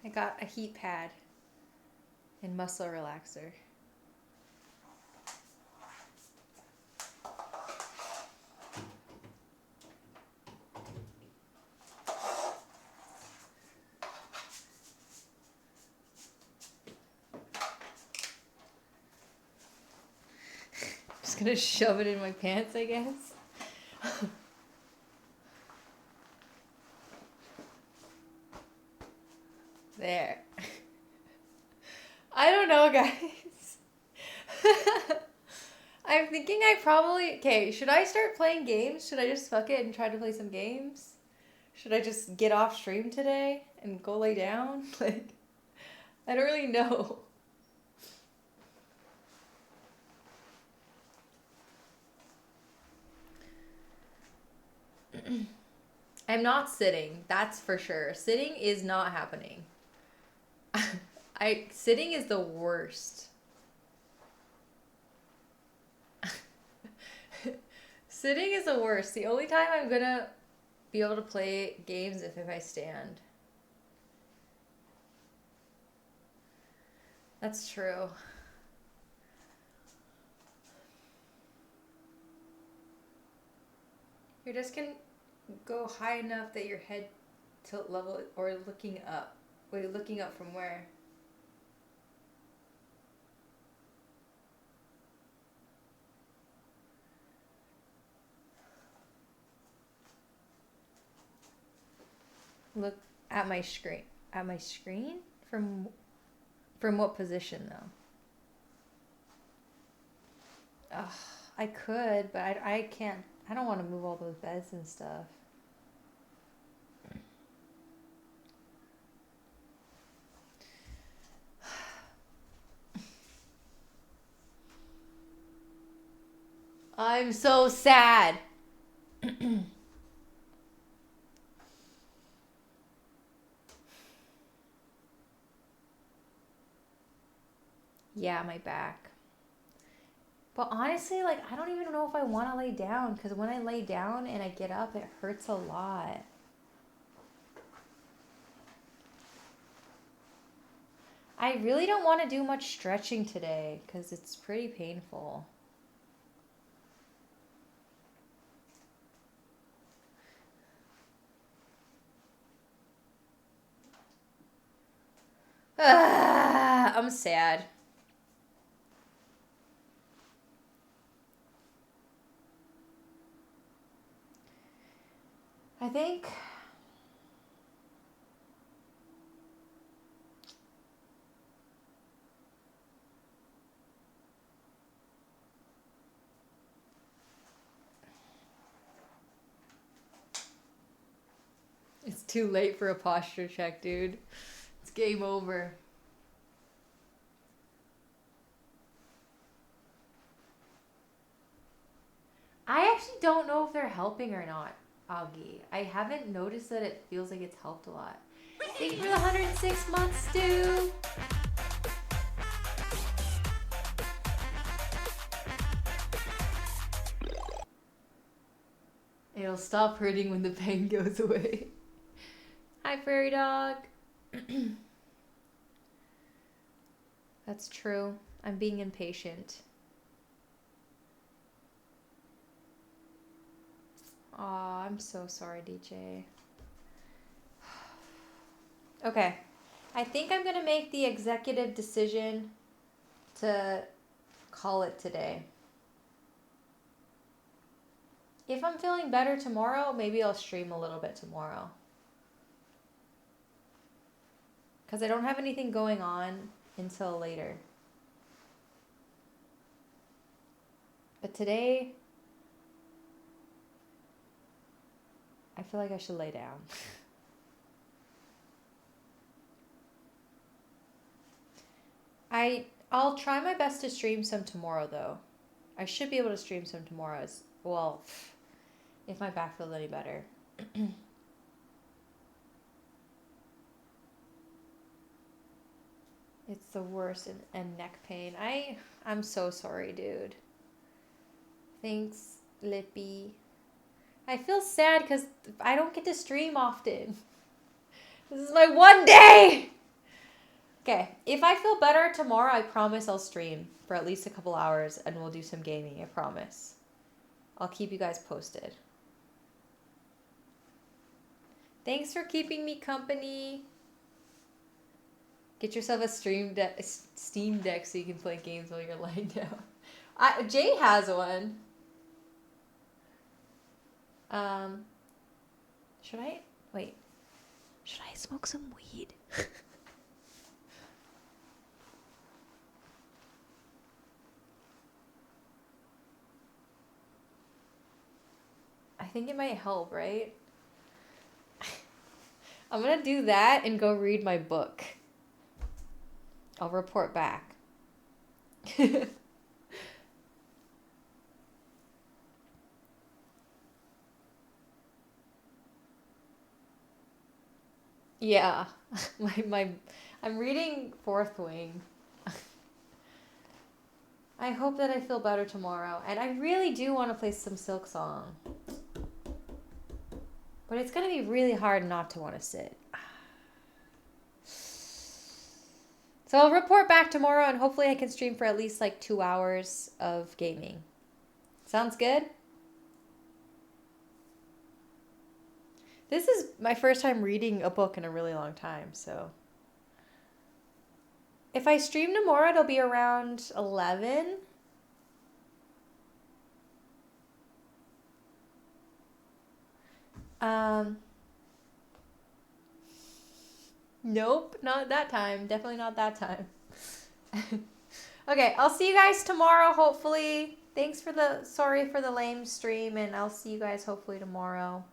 I got a heat pad and muscle relaxer. just gonna shove it in my pants, I guess. There. I don't know, guys. I'm thinking I probably... Okay, should I start playing games? Should I just fuck it and try to play some games? Should I just get off stream today and go lay down? Like, I don't really know. I'm not sitting, that's for sure. Sitting is not happening. Sitting is the worst. Sitting is the worst. The only time I'm gonna be able to play games if I stand. That's true. You're just gonna go high enough that your head tilt level or looking up. Wait, looking up from where? Look at my screen. At my screen? From what position though? Ugh, I could, but I can't. I don't want to move all those beds and stuff. I'm so sad. Yeah, my back. But honestly, like, I don't even know if I want to lay down, because when I lay down and I get up, it hurts a lot. I really don't want to do much stretching today, because it's pretty painful. I'm sad. I think it's too late for a posture check, dude. It's game over. I actually don't know if they're helping or not, Augie. I haven't noticed that it feels like it's helped a lot. Thank you for the 106 months, Stu. It'll stop hurting when the pain goes away. Hi, fairy dog. That's true. I'm being impatient. Aw, I'm so sorry, DJ. Okay. I think I'm going to make the executive decision to call it today. If I'm feeling better tomorrow, maybe I'll stream a little bit tomorrow. Because I don't have anything going on until later. But today, I feel like I should lay down. I'll try my best to stream some tomorrow, though. I should be able to stream some tomorrow as well, if my back feels any better. It's the worst, and neck pain. I'm so sorry, dude. Thanks, Lippy. I feel sad because I don't get to stream often. This is my one day! Okay, if I feel better tomorrow, I promise I'll stream for at least a couple hours and we'll do some gaming, I promise. I'll keep you guys posted. Thanks for keeping me company. Get yourself a Steam Deck so you can play games while you're lying down. Jay has one. Should I? Wait. Should I smoke some weed? I think it might help, right? I'm gonna do that and go read my book. I'll report back. Yeah. I'm reading Fourth Wing. I hope that I feel better tomorrow. And I really do want to play some Silk Song. But it's going to be really hard not to want to sit. So I'll report back tomorrow and hopefully I can stream for at least like 2 hours of gaming. Sounds good? This is my first time reading a book in a really long time, so. If I stream tomorrow, it'll be around 11. Nope, not that time. Definitely not that time. Okay, I'll see you guys tomorrow, hopefully. Sorry for the lame stream, and I'll see you guys hopefully tomorrow.